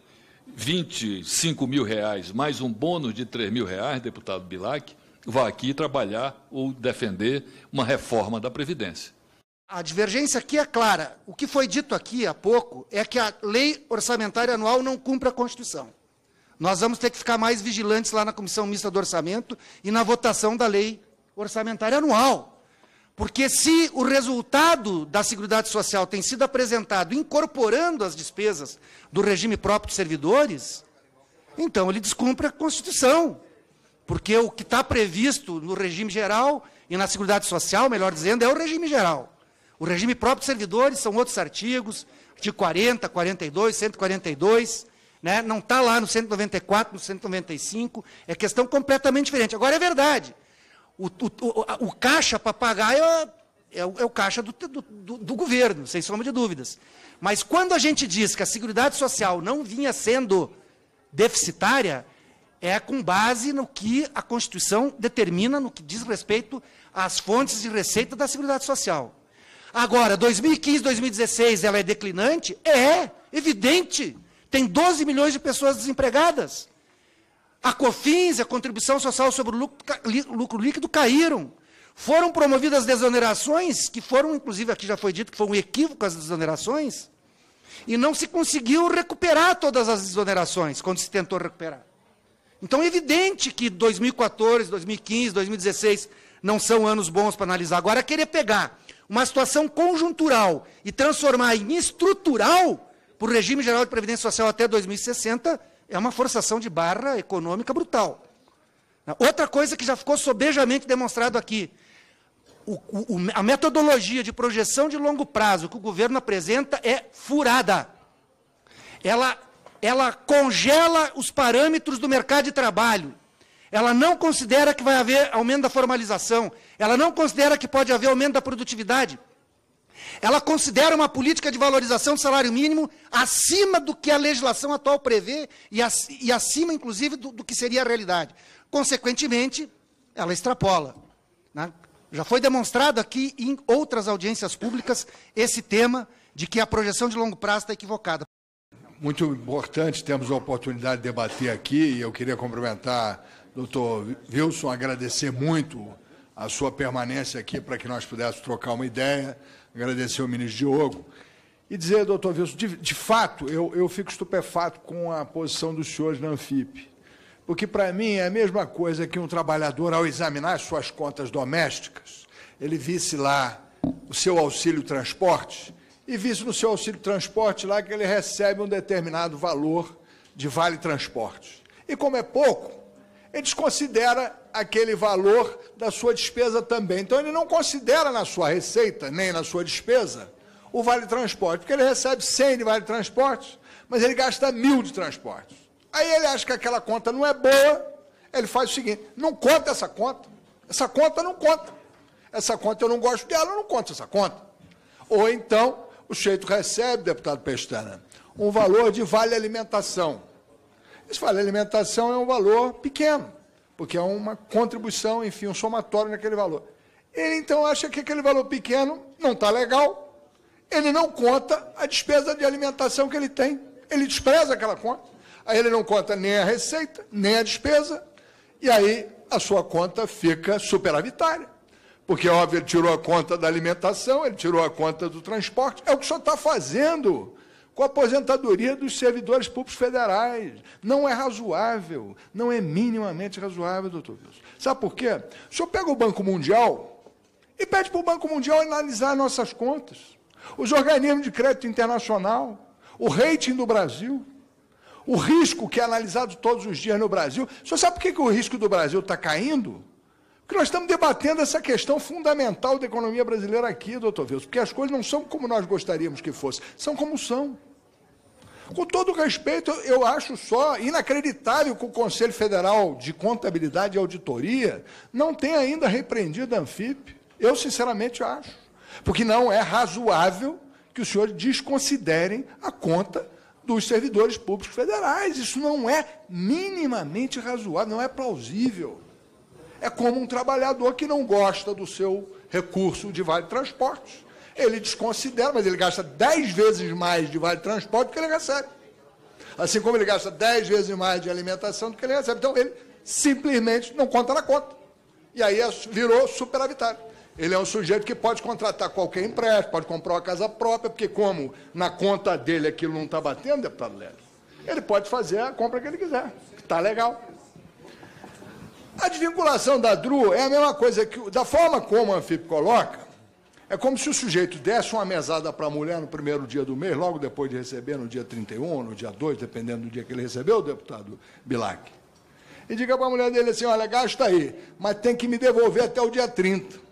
R$ 25.000 mais um bônus de R$ 3.000, deputado Bilac, vá aqui trabalhar ou defender uma reforma da Previdência. A divergência aqui é clara. O que foi dito aqui há pouco é que a lei orçamentária anual não cumpre a Constituição. Nós vamos ter que ficar mais vigilantes lá na Comissão Mista do Orçamento e na votação da lei orçamentária anual. Porque se o resultado da Seguridade Social tem sido apresentado incorporando as despesas do regime próprio de servidores, então ele descumpre a Constituição. Porque o que está previsto no regime geral e na Seguridade Social, melhor dizendo, é o regime geral. O regime próprio de servidores são outros artigos, artigo 40, 42, 142, né? Não está lá no 194, no 195, é questão completamente diferente. Agora, é verdade, O caixa para pagar é o caixa do governo, sem sombra de dúvidas. Mas quando a gente diz que a Seguridade Social não vinha sendo deficitária, é com base no que a Constituição determina no que diz respeito às fontes de receita da Seguridade Social. Agora, 2015, 2016, ela é declinante? É, evidente. Tem 12 milhões de pessoas desempregadas. A COFINS, a Contribuição Social sobre o Lucro Líquido, caíram. Foram promovidas desonerações, que foram, inclusive, aqui já foi dito que foi um equívoco as desonerações, e não se conseguiu recuperar todas as desonerações, quando se tentou recuperar. Então, é evidente que 2014, 2015, 2016 não são anos bons para analisar. Agora, querer pegar uma situação conjuntural e transformar em estrutural para o regime geral de previdência social até 2060 é uma forçação de barra econômica brutal. Outra coisa que já ficou sobejamente demonstrado aqui, a metodologia de projeção de longo prazo que o governo apresenta é furada. Ela congela os parâmetros do mercado de trabalho. Ela não considera que vai haver aumento da formalização. Ela não considera que pode haver aumento da produtividade. Ela considera uma política de valorização do salário mínimo acima do que a legislação atual prevê e acima, inclusive, do que seria a realidade. Consequentemente, ela extrapola. Né? Já foi demonstrado aqui em outras audiências públicas esse tema de que a projeção de longo prazo está equivocada. Muito importante, temos a oportunidade de debater aqui, e eu queria cumprimentar o doutor Wilson, agradecer muito a sua permanência aqui para que nós pudéssemos trocar uma ideia, agradecer ao ministro Diogo, e dizer, doutor Wilson, de fato, eu fico estupefato com a posição dos senhores na Anfip, porque, para mim, é a mesma coisa que um trabalhador, ao examinar as suas contas domésticas, ele visse lá o seu auxílio transporte, e visse no seu auxílio transporte lá que ele recebe um determinado valor de vale transporte. E como é pouco, ele desconsidera aquele valor da sua despesa também. Então, ele não considera na sua receita, nem na sua despesa, o vale transporte, porque ele recebe 100 de vale transporte, mas ele gasta 1.000 de transporte. Aí ele acha que aquela conta não é boa, ele faz o seguinte, não conta essa conta não conta. Essa conta eu não gosto dela, eu não conto essa conta. Ou então, o sujeito recebe, deputado Pestana, um valor de vale alimentação. Esse vale alimentação é um valor pequeno, porque é uma contribuição, enfim, um somatório naquele valor. Ele, então, acha que aquele valor pequeno não está legal, ele não conta a despesa de alimentação que ele tem, ele despreza aquela conta, aí ele não conta nem a receita, nem a despesa, e aí a sua conta fica superavitária. Porque, óbvio, ele tirou a conta da alimentação, ele tirou a conta do transporte. É o que o senhor está fazendo com a aposentadoria dos servidores públicos federais. Não é razoável, não é minimamente razoável, doutor Wilson. Sabe por quê? O senhor pega o Banco Mundial e pede para o Banco Mundial analisar nossas contas. Os organismos de crédito internacional, o rating do Brasil, o risco que é analisado todos os dias no Brasil. O senhor sabe por que o risco do Brasil está caindo? Porque nós estamos debatendo essa questão fundamental da economia brasileira aqui, doutor Wilson, porque as coisas não são como nós gostaríamos que fossem, são como são. Com todo respeito, eu acho só inacreditável que o Conselho Federal de Contabilidade e Auditoria não tenha ainda repreendido a Anfip. Eu, sinceramente, acho. Porque não é razoável que os senhores desconsiderem a conta dos servidores públicos federais. Isso não é minimamente razoável, não é plausível. É como um trabalhador que não gosta do seu recurso de vale transporte. Ele desconsidera, mas ele gasta 10 vezes mais de vale transporte do que ele recebe. Assim como ele gasta 10 vezes mais de alimentação do que ele recebe. Então, ele simplesmente não conta na conta. E aí virou superavitário. Ele é um sujeito que pode contratar qualquer empréstimo, pode comprar uma casa própria, porque como na conta dele aquilo não está batendo, deputado Lélio, ele pode fazer a compra que ele quiser, que está legal. A desvinculação da DRU é a mesma coisa que, da forma como a Anfip coloca, é como se o sujeito desse uma mesada para a mulher no primeiro dia do mês, logo depois de receber, no dia 31, no dia 2, dependendo do dia que ele recebeu, deputado Bilac, e diga para a mulher dele assim, olha, gasta aí, mas tem que me devolver até o dia 30.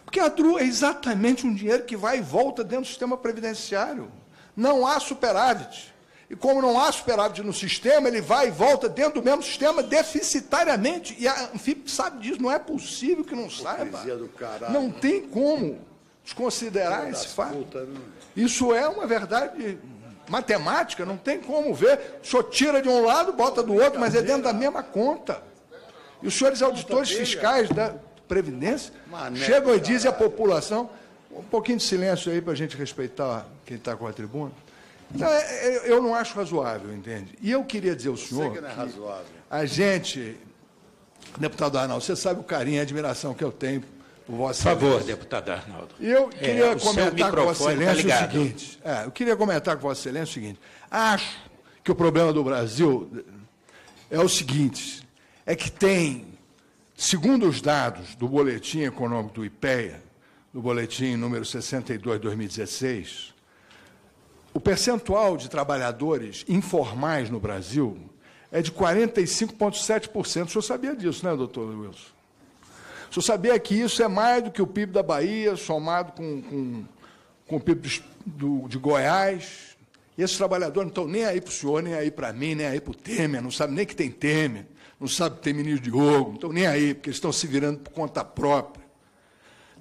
Porque a DRU é exatamente um dinheiro que vai e volta dentro do sistema previdenciário. Não há superávit. E como não há superávit no sistema, ele vai e volta dentro do mesmo sistema deficitariamente. E a Anfip sabe disso, não é possível que não saiba. Não tem como desconsiderar esse fato. Isso é uma verdade matemática, não tem como ver. O senhor tira de um lado, bota do outro, mas é dentro da mesma conta. E os senhores auditores fiscais da Previdência chegam e dizem à população, um pouquinho de silêncio aí para a gente respeitar quem está com a tribuna. Então, eu não acho razoável, entende? E eu queria dizer ao senhor que a gente, deputado Arnaldo, você sabe o carinho e a admiração que eu tenho por Vossa Excelência. Por favor, deputado Arnaldo. E eu queria comentar com Vossa Excelência tá o seguinte. Eu queria comentar com Vossa Excelência o seguinte. Acho que o problema do Brasil é o seguinte, é que tem, segundo os dados do Boletim Econômico do IPEA, no boletim número 62 de 2016, o percentual de trabalhadores informais no Brasil é de 45,7%. O senhor sabia disso, né, doutor Wilson? O senhor sabia que isso é mais do que o PIB da Bahia, somado com o PIB de Goiás? E esses trabalhadores não estão nem aí para o senhor, nem aí para mim, nem aí para o Temer, não sabem nem que tem Temer, não sabem que tem ministro Diogo, não estão nem aí, porque eles estão se virando por conta própria,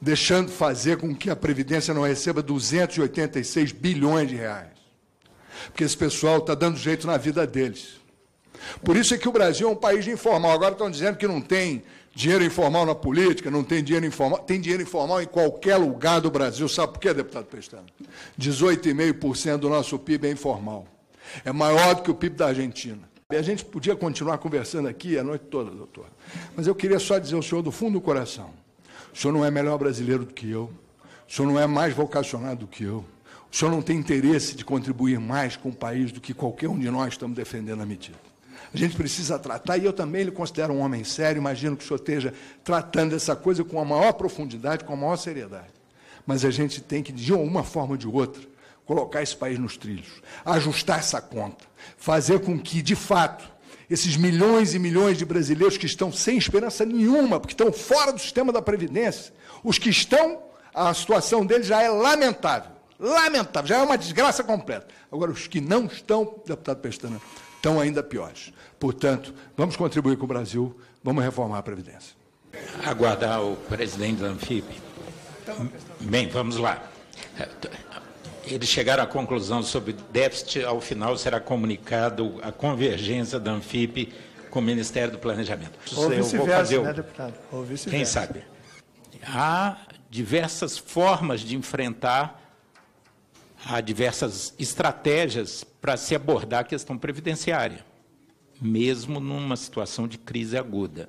deixando fazer com que a Previdência não receba 286 bilhões de reais. Porque esse pessoal está dando jeito na vida deles. Por isso é que o Brasil é um país de informal. Agora estão dizendo que não tem dinheiro informal na política, não tem dinheiro informal. Tem dinheiro informal em qualquer lugar do Brasil. Sabe por quê, deputado Pestana? 18,5% do nosso PIB é informal. É maior do que o PIB da Argentina. E a gente podia continuar conversando aqui a noite toda, doutor. Mas eu queria só dizer ao senhor do fundo do coração, o senhor não é melhor brasileiro do que eu, o senhor não é mais vocacionado do que eu, o senhor não tem interesse de contribuir mais com o país do que qualquer um de nós estamos defendendo a medida. A gente precisa tratar, e eu também lhe considero um homem sério, imagino que o senhor esteja tratando essa coisa com a maior profundidade, com a maior seriedade. Mas a gente tem que, de uma forma ou de outra, colocar esse país nos trilhos, ajustar essa conta, fazer com que, de fato, esses milhões e milhões de brasileiros que estão sem esperança nenhuma, porque estão fora do sistema da Previdência, os que estão, a situação deles já é lamentável, lamentável, já é uma desgraça completa. Agora, os que não estão, deputado Pestana, estão ainda piores. Portanto, vamos contribuir com o Brasil, vamos reformar a Previdência. Aguardar o presidente da Anfip. Bem, vamos lá. Eles chegaram à conclusão sobre déficit, ao final será comunicado a convergência da Anfip com o Ministério do Planejamento. Ou vice-versa, né, deputado? Ou vice-versa. Quem sabe? Há diversas formas de enfrentar, há diversas estratégias para se abordar a questão previdenciária, mesmo numa situação de crise aguda.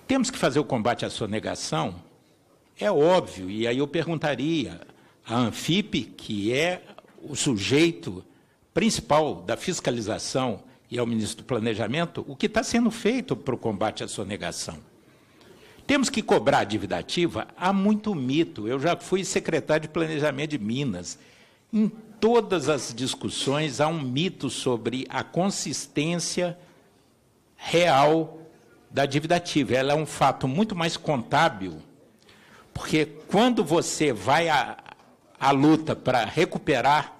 Temos que fazer o combate à sonegação? É óbvio, e aí eu perguntaria a Anfip, que é o sujeito principal da fiscalização, e ao ministro do Planejamento, o que está sendo feito para o combate à sonegação. Temos que cobrar a dívida ativa? Há muito mito. Eu já fui secretário de Planejamento de Minas. Em todas as discussões há um mito sobre a consistência real da dívida ativa. Ela é um fato muito mais contábil, porque quando você vai à luta para recuperar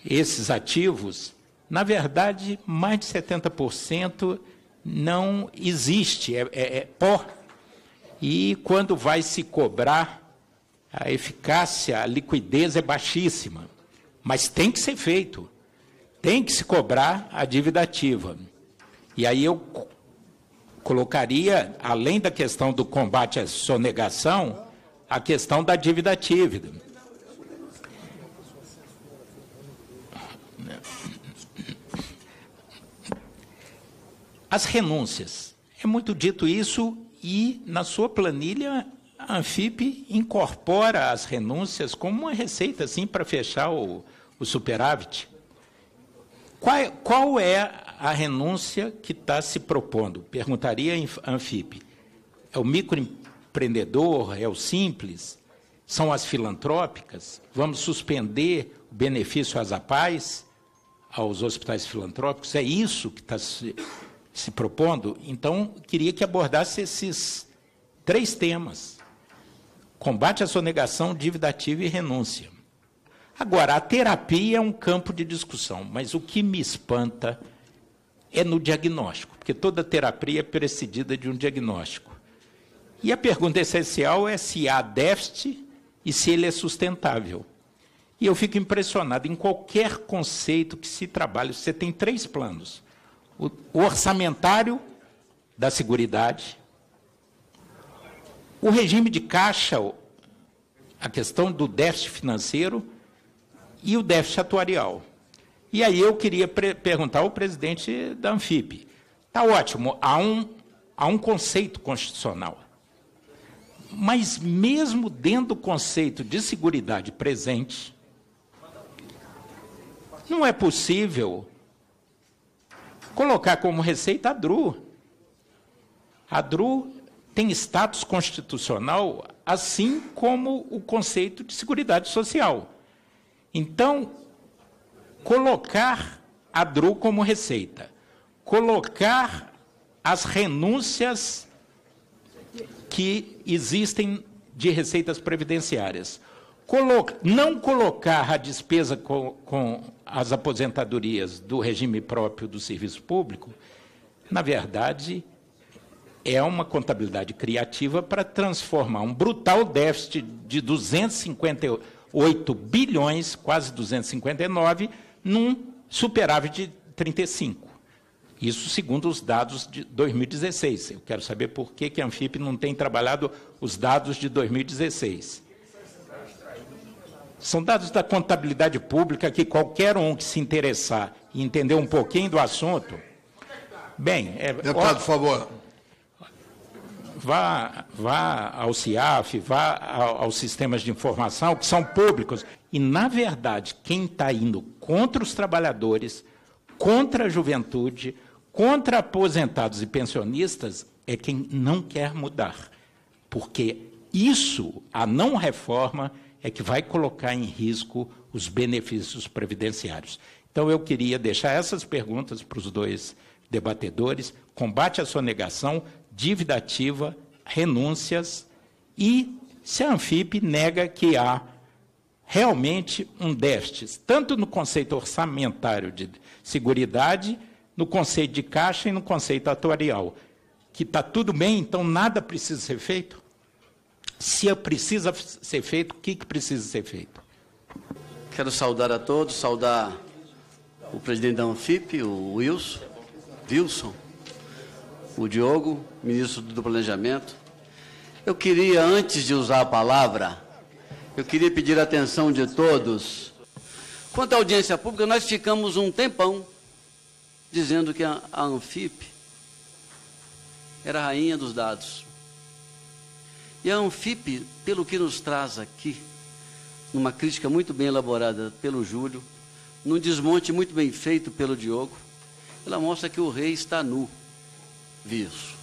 esses ativos, na verdade, mais de 70% não existe, é pó. E quando vai se cobrar, a eficácia, a liquidez é baixíssima. Mas tem que ser feito. Tem que se cobrar a dívida ativa. E aí eu colocaria, além da questão do combate à sonegação, a questão da dívida ativa. As renúncias. É muito dito isso e, na sua planilha, a Anfip incorpora as renúncias como uma receita assim, para fechar o superávit. Qual é a renúncia que está se propondo? Perguntaria a Anfip. É o microempreendedor? É o simples? São as filantrópicas? Vamos suspender o benefício às APAES, aos hospitais filantrópicos? É isso que está se propondo? Então, queria que abordasse esses 3 temas. Combate à sonegação, dívida ativa e renúncia. Agora, a terapia é um campo de discussão, mas o que me espanta é no diagnóstico, porque toda terapia é precedida de um diagnóstico. E a pergunta essencial é se há déficit e se ele é sustentável. E eu fico impressionado, em qualquer conceito que se trabalhe, você tem 3 planos. O orçamentário da Seguridade, o regime de caixa, a questão do déficit financeiro e o déficit atuarial. E aí eu queria perguntar ao presidente da Anfip. Está ótimo, há um conceito constitucional. Mas mesmo dentro do conceito de seguridade presente, não é possível colocar como receita a DRU. A DRU tem status constitucional, assim como o conceito de seguridade social. Então, colocar a DRU como receita, colocar as renúncias que existem de receitas previdenciárias, não colocar a despesa com as aposentadorias do regime próprio do serviço público, na verdade, é uma contabilidade criativa para transformar um brutal déficit de 258 bilhões, quase 259, num superávit de 35. Isso segundo os dados de 2016. Eu quero saber por que a Anfip não tem trabalhado os dados de 2016. São dados da contabilidade pública que qualquer um que se interessar e entender um pouquinho do assunto... Bem, deputado, por favor. Vá ao CIAF, vá aos sistemas de informação, que são públicos. E, na verdade, quem está indo contra os trabalhadores, contra a juventude, contra aposentados e pensionistas, é quem não quer mudar. Porque isso, a não reforma, é que vai colocar em risco os benefícios previdenciários. Então, eu queria deixar essas perguntas para os 2 debatedores: combate à sonegação, dívida ativa, renúncias, e se a Anfip nega que há realmente um déficit, tanto no conceito orçamentário de seguridade, no conceito de caixa e no conceito atuarial, que está tudo bem, então nada precisa ser feito? Se precisa ser feito, o que precisa ser feito? Quero saudar a todos, saudar o presidente da Anfip, o Wilson, o Diogo, ministro do Planejamento. Eu queria, antes de usar a palavra, eu queria pedir a atenção de todos. Quanto à audiência pública, nós ficamos um tempão dizendo que a Anfip era a rainha dos dados. E a Anfip, pelo que nos traz aqui, numa crítica muito bem elaborada pelo Júlio, num desmonte muito bem feito pelo Diogo, ela mostra que o rei está nu. Isso.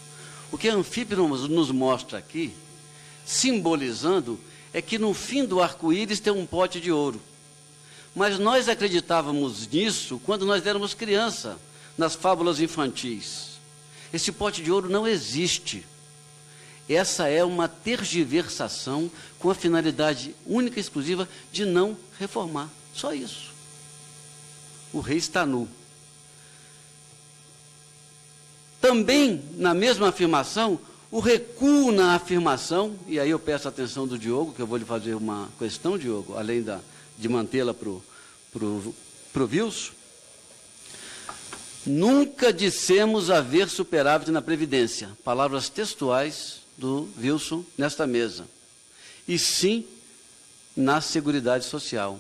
O que a Anfip nos mostra aqui, simbolizando, é que no fim do arco-íris tem um pote de ouro. Mas nós acreditávamos nisso quando nós éramos criança, nas fábulas infantis. Esse pote de ouro não existe. Essa é uma tergiversação com a finalidade única e exclusiva de não reformar. Só isso. O rei está nu. Também, na mesma afirmação, o recuo na afirmação, e aí eu peço a atenção do Diogo, que eu vou lhe fazer uma questão, Diogo, além de mantê-la para o Wilson. Nunca dissemos haver superávit na Previdência. Palavras textuais do Wilson nesta mesa. E sim na Seguridade Social.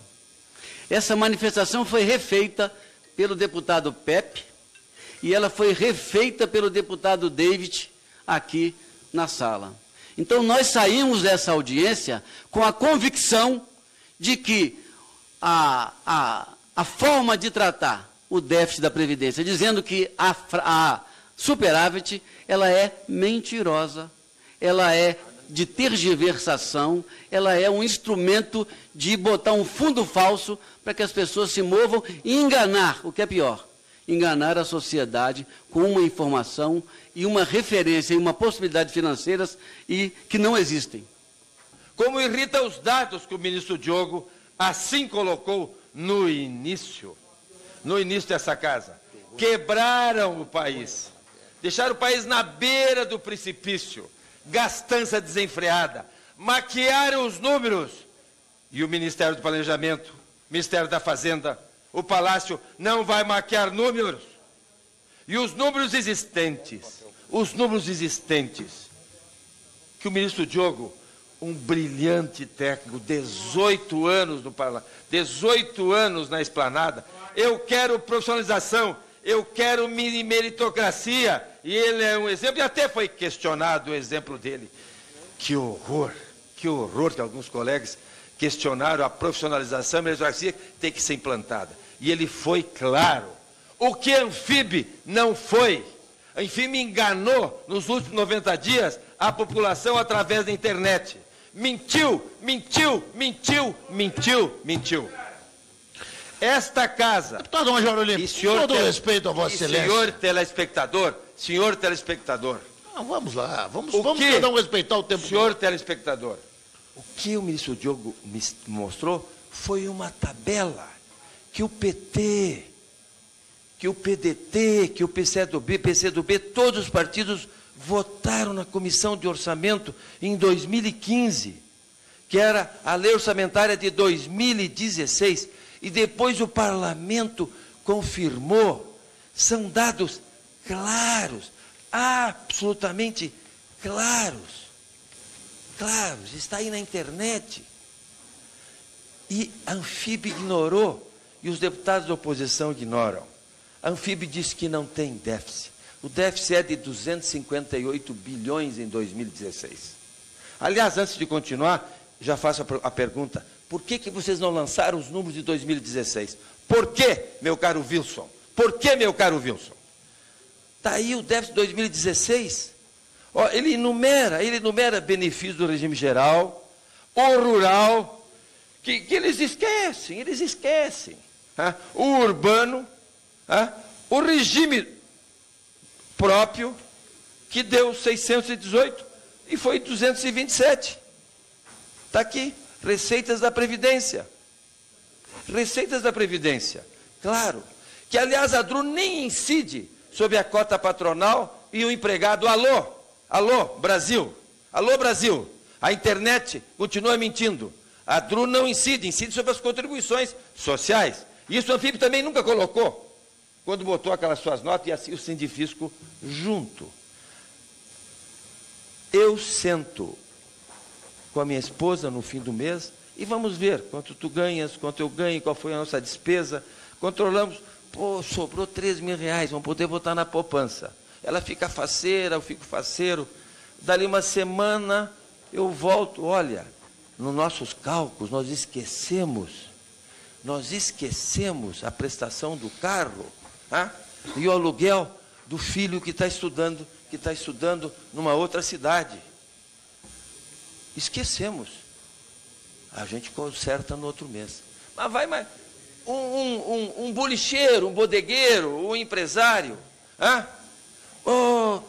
Essa manifestação foi refeita pelo deputado Pepe e ela foi refeita pelo deputado David aqui na sala. Então, nós saímos dessa audiência com a convicção de que a forma de tratar o déficit da Previdência, dizendo que a superávit, ela é mentirosa, ela é de tergiversação, ela é um instrumento de botar um fundo falso para que as pessoas se movam e enganar, o que é pior, enganar a sociedade com uma informação e uma referência e uma possibilidade financeiras e que não existem. Como irrita os dados que o ministro Diogo assim colocou no início dessa casa. Quebraram o país, deixaram o país na beira do precipício, gastança desenfreada, maquiaram os números. E o Ministério do Planejamento, Ministério da Fazenda, o Palácio não vai maquiar números. E os números existentes, que o ministro Diogo, um brilhante técnico, 18 anos no Parlamento, 18 anos na esplanada, eu quero profissionalização, eu quero meritocracia, e ele é um exemplo, e até foi questionado o exemplo dele. Que horror que alguns colegas questionaram a profissionalização, a meritocracia tem que ser implantada. E ele foi claro. O que a Anfib não foi. A Anfib enganou nos últimos 90 dias a população através da internet. Mentiu. Esta casa... Deputado Major Olímpio, todo respeito a Vossa Excelência. Senhor telespectador. Não, vamos lá, vamos cada um respeitar o tempo. Senhor telespectador, o que o ministro Diogo me mostrou foi uma tabela que o PT, que o PDT, que o PCdoB, todos os partidos votaram na Comissão de Orçamento em 2015, que era a lei orçamentária de 2016, e depois o Parlamento confirmou. São dados claros, absolutamente claros, está aí na internet. E a Anfib ignorou, e os deputados da oposição ignoram. A Anfib disse que não tem déficit. O déficit é de 258 bilhões em 2016. Aliás, antes de continuar, já faço a pergunta: por que vocês não lançaram os números de 2016? Por quê, meu caro Wilson? Por que, meu caro Wilson? Está aí o déficit de 2016. Ó, ele enumera benefícios do regime geral, o rural, que eles esquecem. O urbano, o regime próprio, que deu 618 e foi 227. Está aqui, receitas da Previdência. Receitas da Previdência. Claro, que aliás a DRU nem incide sobre a cota patronal e o empregado. Alô, Brasil. Alô, Brasil. A internet continua mentindo. A DRU não incide sobre as contribuições sociais. Isso o Anfib também nunca colocou, quando botou aquelas suas notas e assim o Sindifisco junto. Eu sento com a minha esposa no fim do mês e vamos ver quanto tu ganhas, quanto eu ganho, qual foi a nossa despesa. Controlamos. Pô, sobrou 3 mil reais, vamos poder botar na poupança. Ela fica faceira, eu fico faceiro. Dali uma semana eu volto. Olha, nos nossos cálculos nós esquecemos a prestação do carro, e o aluguel do filho que está estudando numa outra cidade. Esquecemos. A gente conserta no outro mês. Mas um bolicheiro, um bodegueiro, um empresário,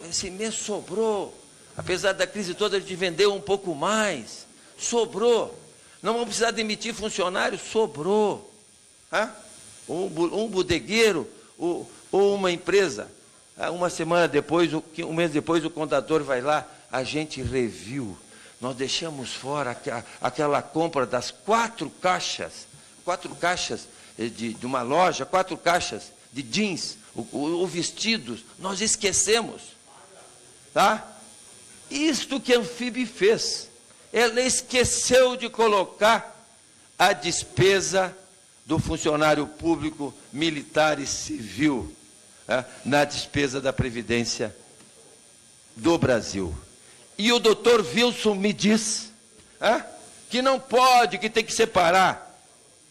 esse mês sobrou. Apesar da crise toda, a gente vendeu um pouco mais. Sobrou. Não vamos precisar demitir funcionários, sobrou. Um bodegueiro ou uma empresa. Uma semana depois, um mês depois, o contador vai lá, a gente reviu. Nós deixamos fora aquela compra das 4 caixas de uma loja, 4 caixas de jeans, ou vestidos, nós esquecemos. Isto que a Anfib fez, ela esqueceu de colocar a despesa do funcionário público, militar e civil, na despesa da Previdência do Brasil. E o doutor Wilson me diz que não pode, que tem que separar.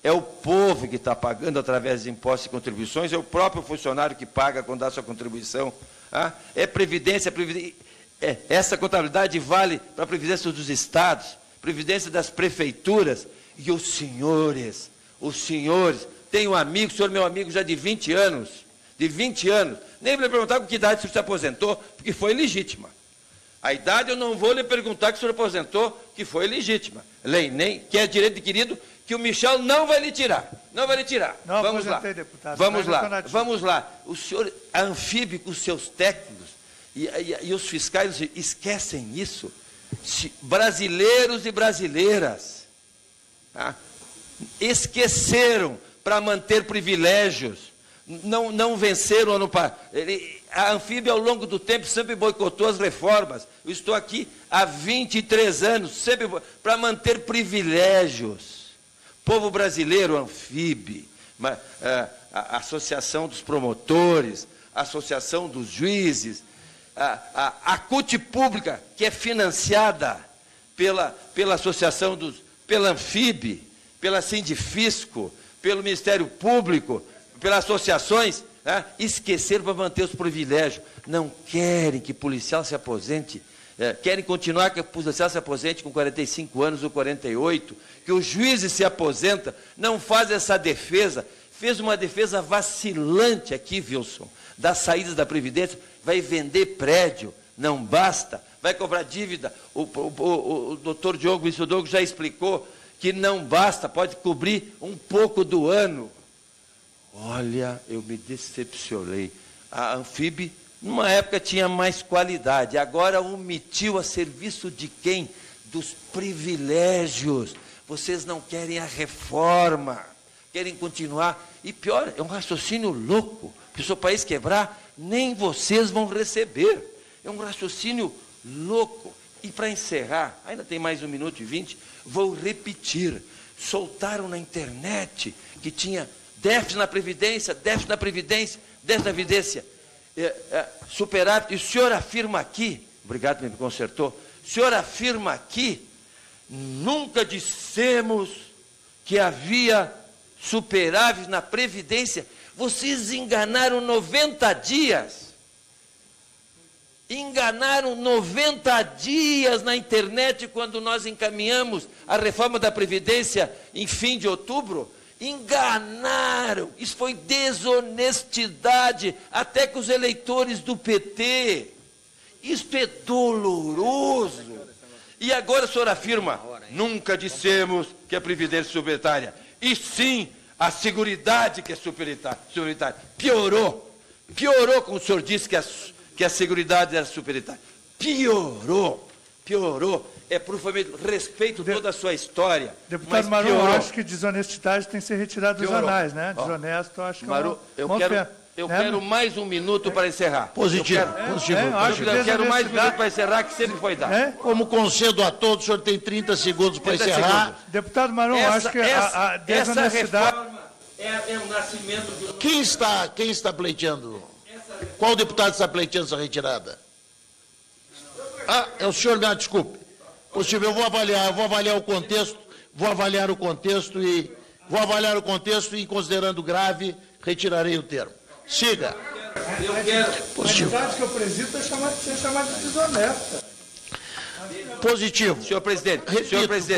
É o povo que está pagando através de impostos e contribuições, é o próprio funcionário que paga quando dá sua contribuição. É Previdência. Essa contabilidade vale para a Previdência dos estados, Previdência das prefeituras. E os senhores, tem um amigo, senhor meu amigo já de 20 anos, nem me perguntar com que idade o senhor se aposentou, porque foi legítima. A idade eu não vou lhe perguntar que o senhor aposentou, que foi legítima. Nem que é direito adquirido, que o Michel não vai lhe tirar. Não vai lhe tirar. Não vamos lá. Deputado, vamos lá. Vamos lá. O senhor, a Anfip, com os seus técnicos e os fiscais, esquecem isso. Brasileiros e brasileiras, tá? Esqueceram para manter privilégios. Não venceram ano passado. A Anfip, ao longo do tempo, sempre boicotou as reformas. Eu estou aqui há 23 anos, sempre para manter privilégios. Povo brasileiro, Anfip, a Associação dos Promotores, a Associação dos Juízes, a CUT Pública, que é financiada pela Associação pela Anfip, pela Sindifisco, pelo Ministério Público, pelas associações, né? Esqueceram para manter os privilégios. Não querem que policial se aposente, querem continuar que o policial se aposente com 45 anos ou 48, que o juiz se aposenta, não faz essa defesa. Fez uma defesa vacilante aqui, Wilson, das saídas da Previdência, vai vender prédio, não basta, vai cobrar dívida. O doutor Diogo Diogo já explicou que não basta, pode cobrir um pouco do ano. Olha, eu me decepcionei. A Anfip, numa época, tinha mais qualidade, agora omitiu a serviço de quem? Dos privilégios. Vocês não querem a reforma, querem continuar. E pior, é um raciocínio louco. Se o seu país quebrar, nem vocês vão receber. É um raciocínio louco. E para encerrar, ainda tem mais 1 minuto e 20, vou repetir. Soltaram na internet que tinha déficit na Previdência, déficit na Previdência, déficit na Previdência, superávit. E o senhor afirma aqui, obrigado, me consertou, o senhor afirma aqui, nunca dissemos que havia superávit na Previdência. Vocês enganaram 90 dias. Enganaram 90 dias na internet quando nós encaminhamos a reforma da Previdência em fim de outubro. Enganaram. Isso foi desonestidade até com os eleitores do PT. Isto é doloroso. E agora o senhor afirma, nunca dissemos que a Previdência é superitária. E sim, a Seguridade que é superitária. Piorou. Piorou como o senhor disse que a Seguridade era superitária. Piorou. É profundamente, respeito toda a sua história. Deputado Marum, eu acho que desonestidade tem que ser retirada dos anais, né? Desonesto, eu acho que Marum, eu quero mais 1 minuto para encerrar. Positivo. Eu quero mais 1 minuto para encerrar, que sempre foi dado. Como concedo a todos, o senhor tem 30 segundos para encerrar. Deputado Marum, acho que a desonestidade... É o nascimento do... Quem está pleiteando? Qual deputado está pleiteando essa retirada? É o senhor, desculpe. Positivo, eu vou avaliar o contexto, e, considerando grave, retirarei o termo. Siga. Positivo. A que eu presido é chamada de desonesta. Positivo. Senhor presidente,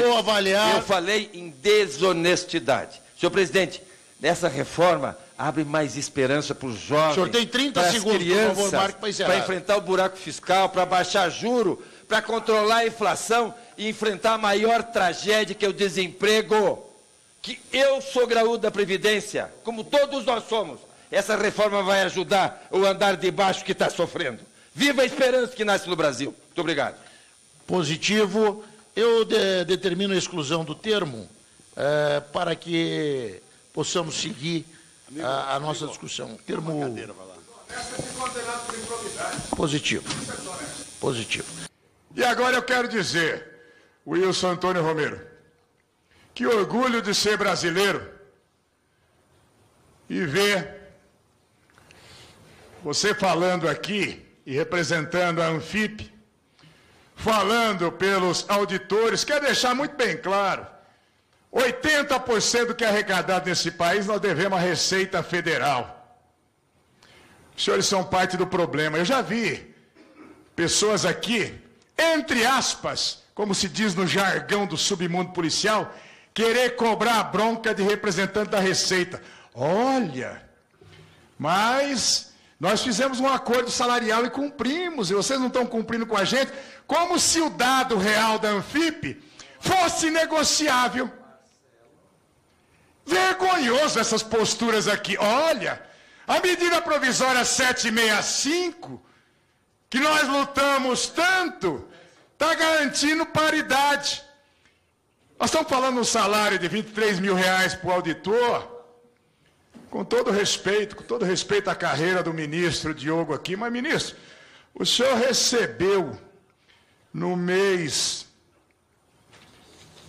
vou avaliar... Eu falei em desonestidade. Senhor presidente, nessa reforma abre mais esperança para os jovens. O senhor tem 30 segundos, por favor, Marco, para encerrar. Para enfrentar o buraco fiscal, para baixar juro, para controlar a inflação e enfrentar a maior tragédia, que é o desemprego. Que eu sou graúdo da Previdência, como todos nós somos. Essa reforma vai ajudar o andar de baixo que está sofrendo. Viva a esperança que nasce no Brasil. Muito obrigado. Positivo. Eu determino a exclusão do termo para que possamos seguir a nossa discussão. Termo positivo. E agora eu quero dizer, Wilson Antônio Romero, que orgulho de ser brasileiro e ver você falando aqui e representando a Anfip, falando pelos auditores. Quero deixar muito bem claro, 80% do que é arrecadado nesse país nós devemos à Receita Federal. Os senhores são parte do problema. Eu já vi pessoas aqui, entre aspas, como se diz no jargão do submundo policial, querer cobrar a bronca de representante da Receita. Olha, mas nós fizemos um acordo salarial e cumprimos, e vocês não estão cumprindo com a gente, como se o dado real da Anfip fosse negociável. vergonhoso essas posturas aqui. Olha, a medida provisória 765, que nós lutamos tanto, está garantindo paridade. Nós estamos falando um salário de R$23 mil para o auditor, com todo respeito à carreira do ministro Diogo aqui, mas, ministro, o senhor recebeu no mês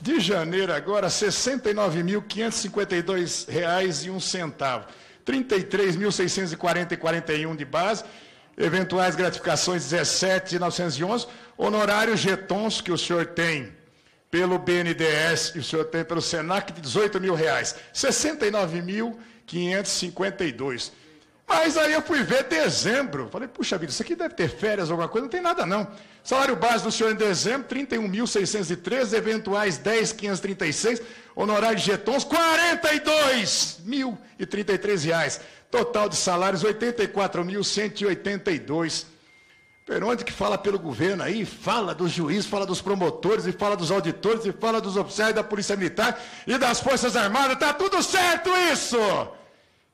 de janeiro agora R$ 69.552,01, R$ 33.640,41 de base, eventuais gratificações R$ 17.911, honorários jetons que o senhor tem pelo BNDES e o senhor tem pelo Senac de R$ 18 mil, R$ 69.552. Mas aí eu fui ver dezembro, falei, puxa vida, isso aqui deve ter férias ou alguma coisa, não tem nada não. Salário base do senhor em dezembro, R$ 31.613, eventuais R$ 10.536, honorário de jetons, R$ 42.033. Total de salários, R$ 84.182. Peronde que fala pelo governo aí, fala dos juízes, fala dos promotores, e fala dos auditores, e fala dos oficiais da Polícia Militar e das Forças Armadas, está tudo certo isso!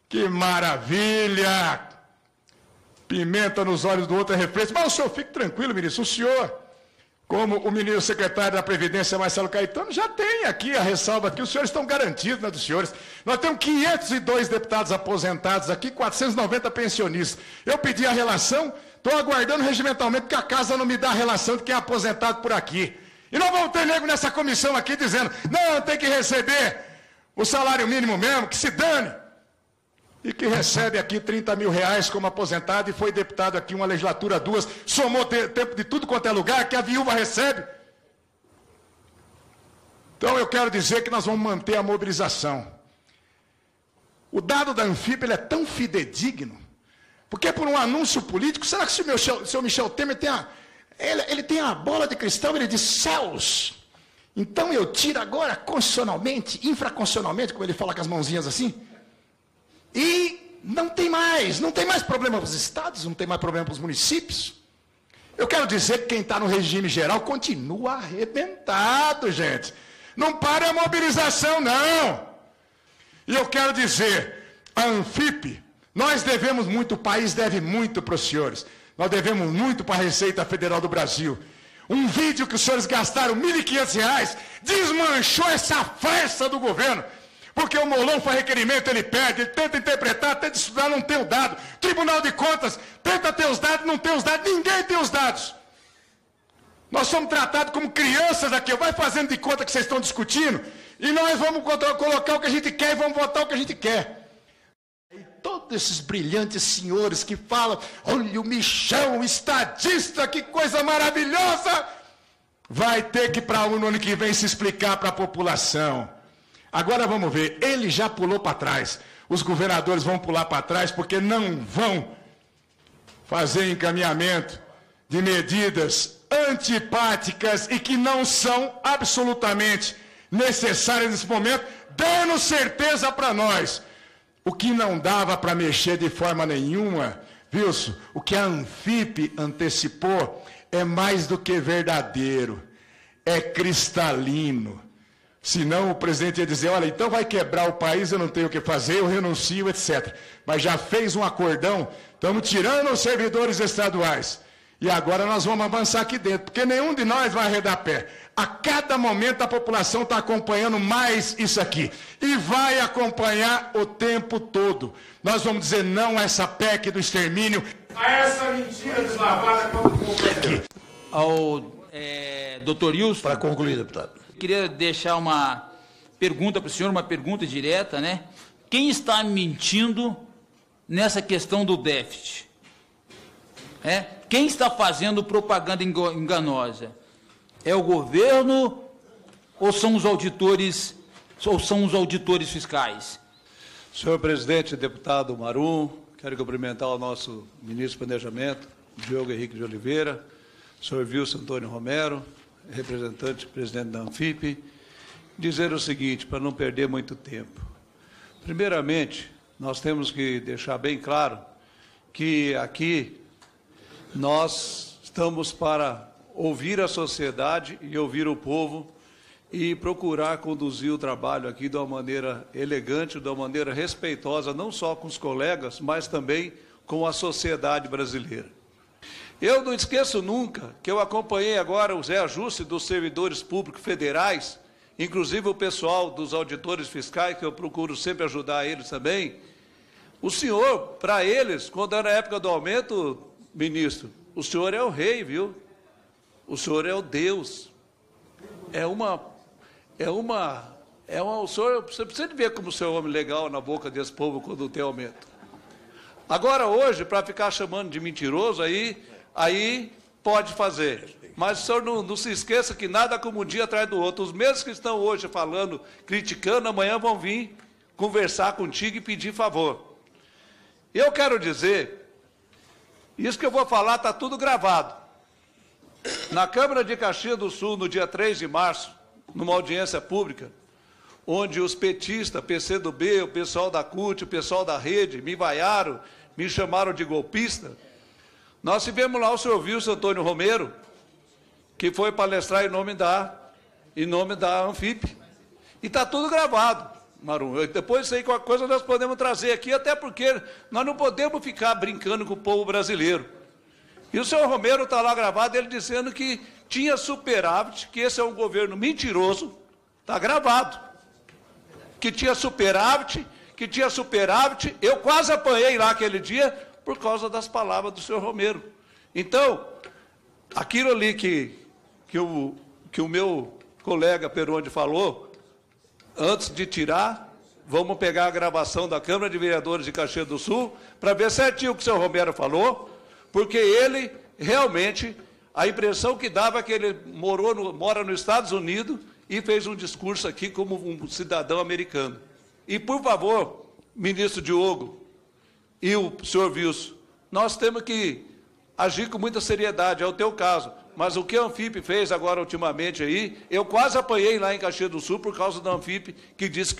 Que maravilha! Pimenta nos olhos do outro é refresco. Mas o senhor fique tranquilo, ministro. O senhor, como o ministro secretário da Previdência, Marcelo Caetano, já tem aqui a ressalva aqui. Os senhores estão garantidos, né, dos senhores. Nós temos 502 deputados aposentados aqui, 490 pensionistas. Eu pedi a relação, estou aguardando regimentalmente, porque a casa não me dá a relação de quem é aposentado por aqui. E não vão ter nego nessa comissão aqui dizendo, não, tem que receber o salário mínimo mesmo, que se dane. E que recebe aqui R$ 30 mil como aposentado e foi deputado aqui uma legislatura, duas, somou tempo de tudo quanto é lugar que a viúva recebe. Então eu quero dizer que nós vamos manter a mobilização. O dado da Anfip ele é tão fidedigno, porque por um anúncio político, será que se o senhor Michel Temer ele tem a bola de cristal, ele diz céus. Então eu tiro agora constitucionalmente, infraconstitucionalmente, como ele fala com as mãozinhas assim, e não tem mais problema para os estados, não tem mais problema para os municípios. Eu quero dizer que quem está no regime geral continua arrebentado, gente. Não para a mobilização, não. E eu quero dizer, a Anfip, nós devemos muito, o país deve muito para os senhores. Nós devemos muito para a Receita Federal do Brasil. Um vídeo que os senhores gastaram R$ 1.500 desmanchou essa farsa do governo. Porque o Molon faz requerimento, ele pede, ele tenta interpretar, tenta estudar, não tem o dado. Tribunal de Contas tenta ter os dados, não tem os dados, ninguém tem os dados. Nós somos tratados como crianças aqui, vai fazendo de conta que vocês estão discutindo, e nós vamos colocar o que a gente quer e vamos votar o que a gente quer. E todos esses brilhantes senhores que falam, olha o Michel, o estadista, que coisa maravilhosa, vai ter que para no ano que vem se explicar para a população. Agora vamos ver, ele já pulou para trás. Os governadores vão pular para trás porque não vão fazer encaminhamento de medidas antipáticas e que não são absolutamente necessárias nesse momento, dando certeza para nós. O que não dava para mexer de forma nenhuma, Wilson, o que a Anfip antecipou é mais do que verdadeiro, é cristalino. Senão o presidente ia dizer, olha, então vai quebrar o país, eu não tenho o que fazer, eu renuncio, etc. Mas já fez um acordão, estamos tirando os servidores estaduais. E agora nós vamos avançar aqui dentro, porque nenhum de nós vai arredar pé. A cada momento a população está acompanhando mais isso aqui. E vai acompanhar o tempo todo. Nós vamos dizer não a essa PEC do extermínio, a essa mentira deslavada contra o povo aqui. Ao doutor Wilson. Para concluir, deputado. Queria deixar uma pergunta para o senhor, uma pergunta direta, né? Quem está mentindo nessa questão do déficit? Quem está fazendo propaganda enganosa? É o governo ou são os auditores fiscais? Senhor presidente, deputado Marum, quero cumprimentar o nosso ministro do Planejamento, Diogo Henrique de Oliveira, senhor Wilson Antônio Romero, representante presidente da Anfip, dizer o seguinte, para não perder muito tempo. Primeiramente, nós temos que deixar bem claro que aqui nós estamos para ouvir a sociedade e ouvir o povo e procurar conduzir o trabalho aqui de uma maneira elegante, de uma maneira respeitosa, não só com os colegas, mas também com a sociedade brasileira. Eu não esqueço nunca que eu acompanhei agora os reajustes dos servidores públicos federais, inclusive o pessoal dos auditores fiscais, que eu procuro sempre ajudar eles também. O senhor, para eles, quando era a época do aumento, ministro, o senhor é o rei, viu? O senhor é o Deus. O senhor, você precisa de ver como o senhor é homem legal na boca desse povo quando tem aumento. Agora, hoje, para ficar chamando de mentiroso, aí pode fazer. Mas o senhor não se esqueça que nada como um dia atrás do outro. Os mesmos que estão hoje falando, criticando, amanhã vão vir conversar contigo e pedir favor. Eu quero dizer, isso que eu vou falar está tudo gravado. Na Câmara de Caxias do Sul, no dia 3 de março, numa audiência pública, onde os petistas, PCdoB, o pessoal da CUT, o pessoal da Rede, me vaiaram, me chamaram de golpista, nós tivemos lá o senhor Wilson Antônio Romero, que foi palestrar em nome da Anfip. E está tudo gravado, Marum. Depois isso aí, qualquer coisa nós podemos trazer aqui, até porque nós não podemos ficar brincando com o povo brasileiro. E o senhor Romero está lá gravado, ele dizendo que tinha superávit, que esse é um governo mentiroso, está gravado. Que tinha superávit, eu quase apanhei lá aquele dia por causa das palavras do senhor Romero. Então, aquilo ali que o meu colega Peronde falou, antes de tirar, vamos pegar a gravação da Câmara de Vereadores de Caxias do Sul, para ver certinho o que o senhor Romero falou, porque ele, realmente, a impressão que dava é que ele mora nos Estados Unidos e fez um discurso aqui como um cidadão americano. E, por favor, ministro Diogo e o senhor Wilson, nós temos que agir com muita seriedade, é o teu caso. Mas o que a Anfip fez agora ultimamente aí, eu quase apanhei lá em Caxias do Sul por causa da Anfip, que disse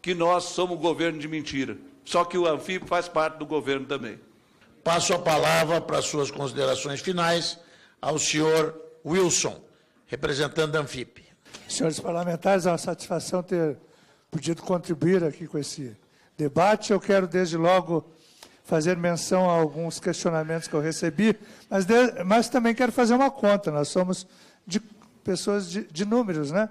que nós somos um governo de mentira. Só que o Anfip faz parte do governo também. Passo a palavra para suas considerações finais ao senhor Wilson, representante da Anfip. Senhores parlamentares, é uma satisfação ter podido contribuir aqui com esse debate. Eu quero, desde logo, fazer menção a alguns questionamentos que eu recebi, mas também quero fazer uma conta. Nós somos pessoas de números, né?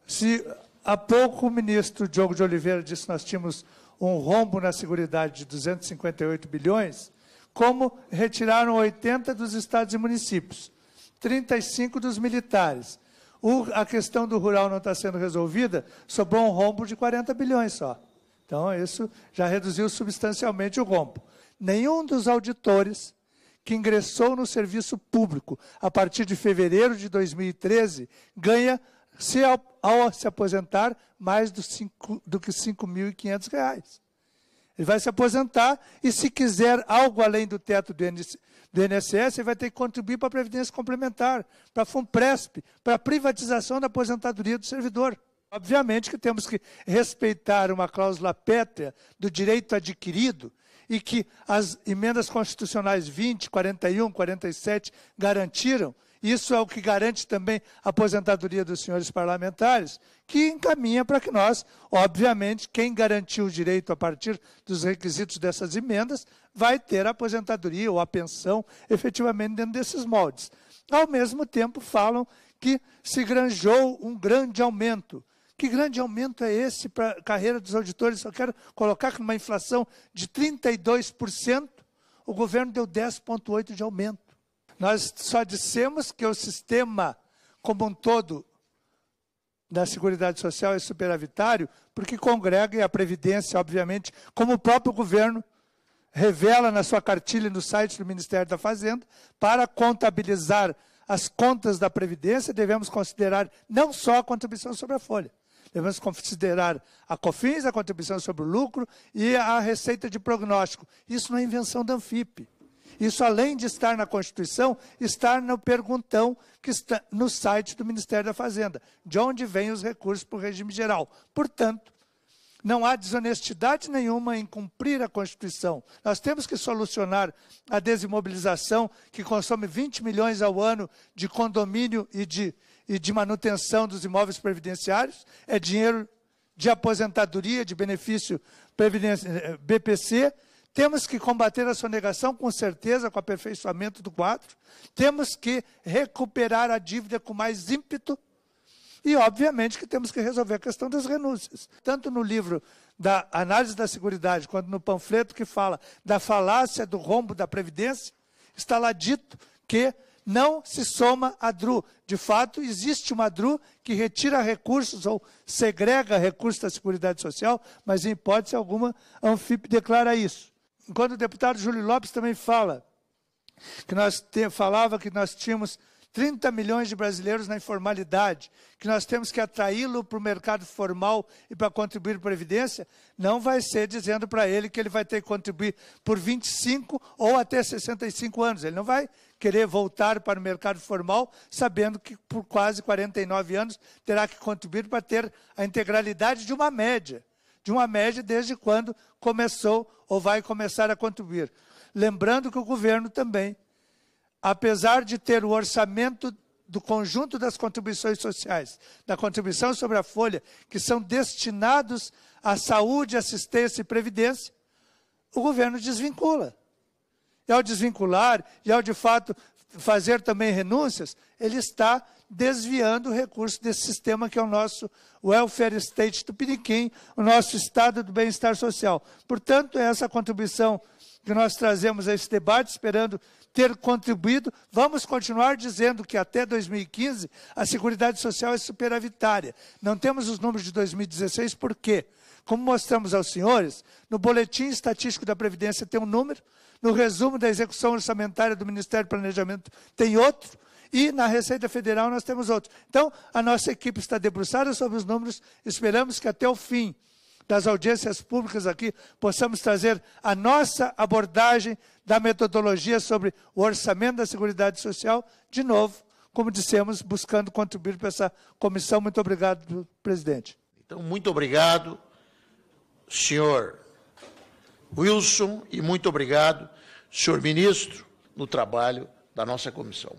Se há pouco o ministro Diogo de Oliveira disse que nós tínhamos um rombo na Seguridade de 258 bilhões, como retiraram 80 dos estados e municípios, 35 dos militares. A questão do rural não está sendo resolvida, sobrou um rombo de 40 bilhões só. Então, isso já reduziu substancialmente o rombo. Nenhum dos auditores que ingressou no serviço público a partir de fevereiro de 2013 ganha, ao se aposentar, mais do que R$ 5.500. Ele vai se aposentar e, se quiser algo além do teto do INSS, ele vai ter que contribuir para a Previdência Complementar, para a FUNPRESP, para a privatização da aposentadoria do servidor. Obviamente que temos que respeitar uma cláusula pétrea do direito adquirido e que as emendas constitucionais 20, 41, 47 garantiram. Isso é o que garante também a aposentadoria dos senhores parlamentares, que encaminha para que nós, obviamente, quem garantiu o direito a partir dos requisitos dessas emendas, vai ter a aposentadoria ou a pensão efetivamente dentro desses moldes. Ao mesmo tempo, falam que se granjou um grande aumento. Que grande aumento é esse para a carreira dos auditores? Só quero colocar que numa inflação de 32%, o governo deu 10,8% de aumento. Nós só dissemos que o sistema como um todo da Seguridade Social é superavitário, porque congrega, e a Previdência, obviamente, como o próprio governo revela na sua cartilha no site do Ministério da Fazenda, para contabilizar as contas da Previdência, devemos considerar não só a contribuição sobre a folha, devemos considerar a COFINS, a contribuição sobre o lucro e a receita de prognóstico. Isso não é invenção da Anfip. Isso, além de estar na Constituição, está no perguntão que está no site do Ministério da Fazenda, de onde vêm os recursos para o regime geral. Portanto, não há desonestidade nenhuma em cumprir a Constituição. Nós temos que solucionar a desimobilização, que consome 20 milhões ao ano de condomínio e e de manutenção dos imóveis previdenciários, é dinheiro de aposentadoria, de benefício BPC. Temos que combater a sonegação, com certeza, com aperfeiçoamento do quadro. Temos que recuperar a dívida com mais ímpeto. E, obviamente, que temos que resolver a questão das renúncias. Tanto no livro da Análise da Seguridade, quanto no panfleto que fala da falácia do rombo da Previdência, está lá dito que não se soma a DRU. De fato, existe uma DRU que retira recursos ou segrega recursos da Seguridade Social, mas, em hipótese alguma, a Anfip declara isso. Enquanto o deputado Júlio Lopes também falava que nós tínhamos 30 milhões de brasileiros na informalidade, que nós temos que atraí-lo para o mercado formal e para contribuir para a Previdência, não vai ser dizendo para ele que ele vai ter que contribuir por 25 ou até 65 anos. Ele não vai querer voltar para o mercado formal sabendo que por quase 49 anos terá que contribuir para ter a integralidade de uma média desde quando começou ou vai começar a contribuir. Lembrando que o governo também, apesar de ter o orçamento do conjunto das contribuições sociais, da contribuição sobre a folha, que são destinados à saúde, assistência e previdência, o governo desvincula. E ao desvincular, e ao de fato fazer também renúncias, ele está desviando o recurso desse sistema que é o nosso welfare state tupiniquim, o nosso estado do bem-estar social. Portanto, é essa contribuição que nós trazemos a esse debate, esperando ter contribuído. Vamos continuar dizendo que até 2015 a Seguridade Social é superavitária. Não temos os números de 2016, por quê? Como mostramos aos senhores, no Boletim Estatístico da Previdência tem um número, no resumo da execução orçamentária do Ministério do Planejamento tem outro, e na Receita Federal nós temos outro. Então, a nossa equipe está debruçada sobre os números, esperamos que até o fim das audiências públicas aqui, possamos trazer a nossa abordagem da metodologia sobre o orçamento da Seguridade Social, de novo, como dissemos, buscando contribuir para essa comissão. Muito obrigado, presidente. Então, muito obrigado, senhor Wilson, e muito obrigado, senhor ministro, no trabalho da nossa comissão.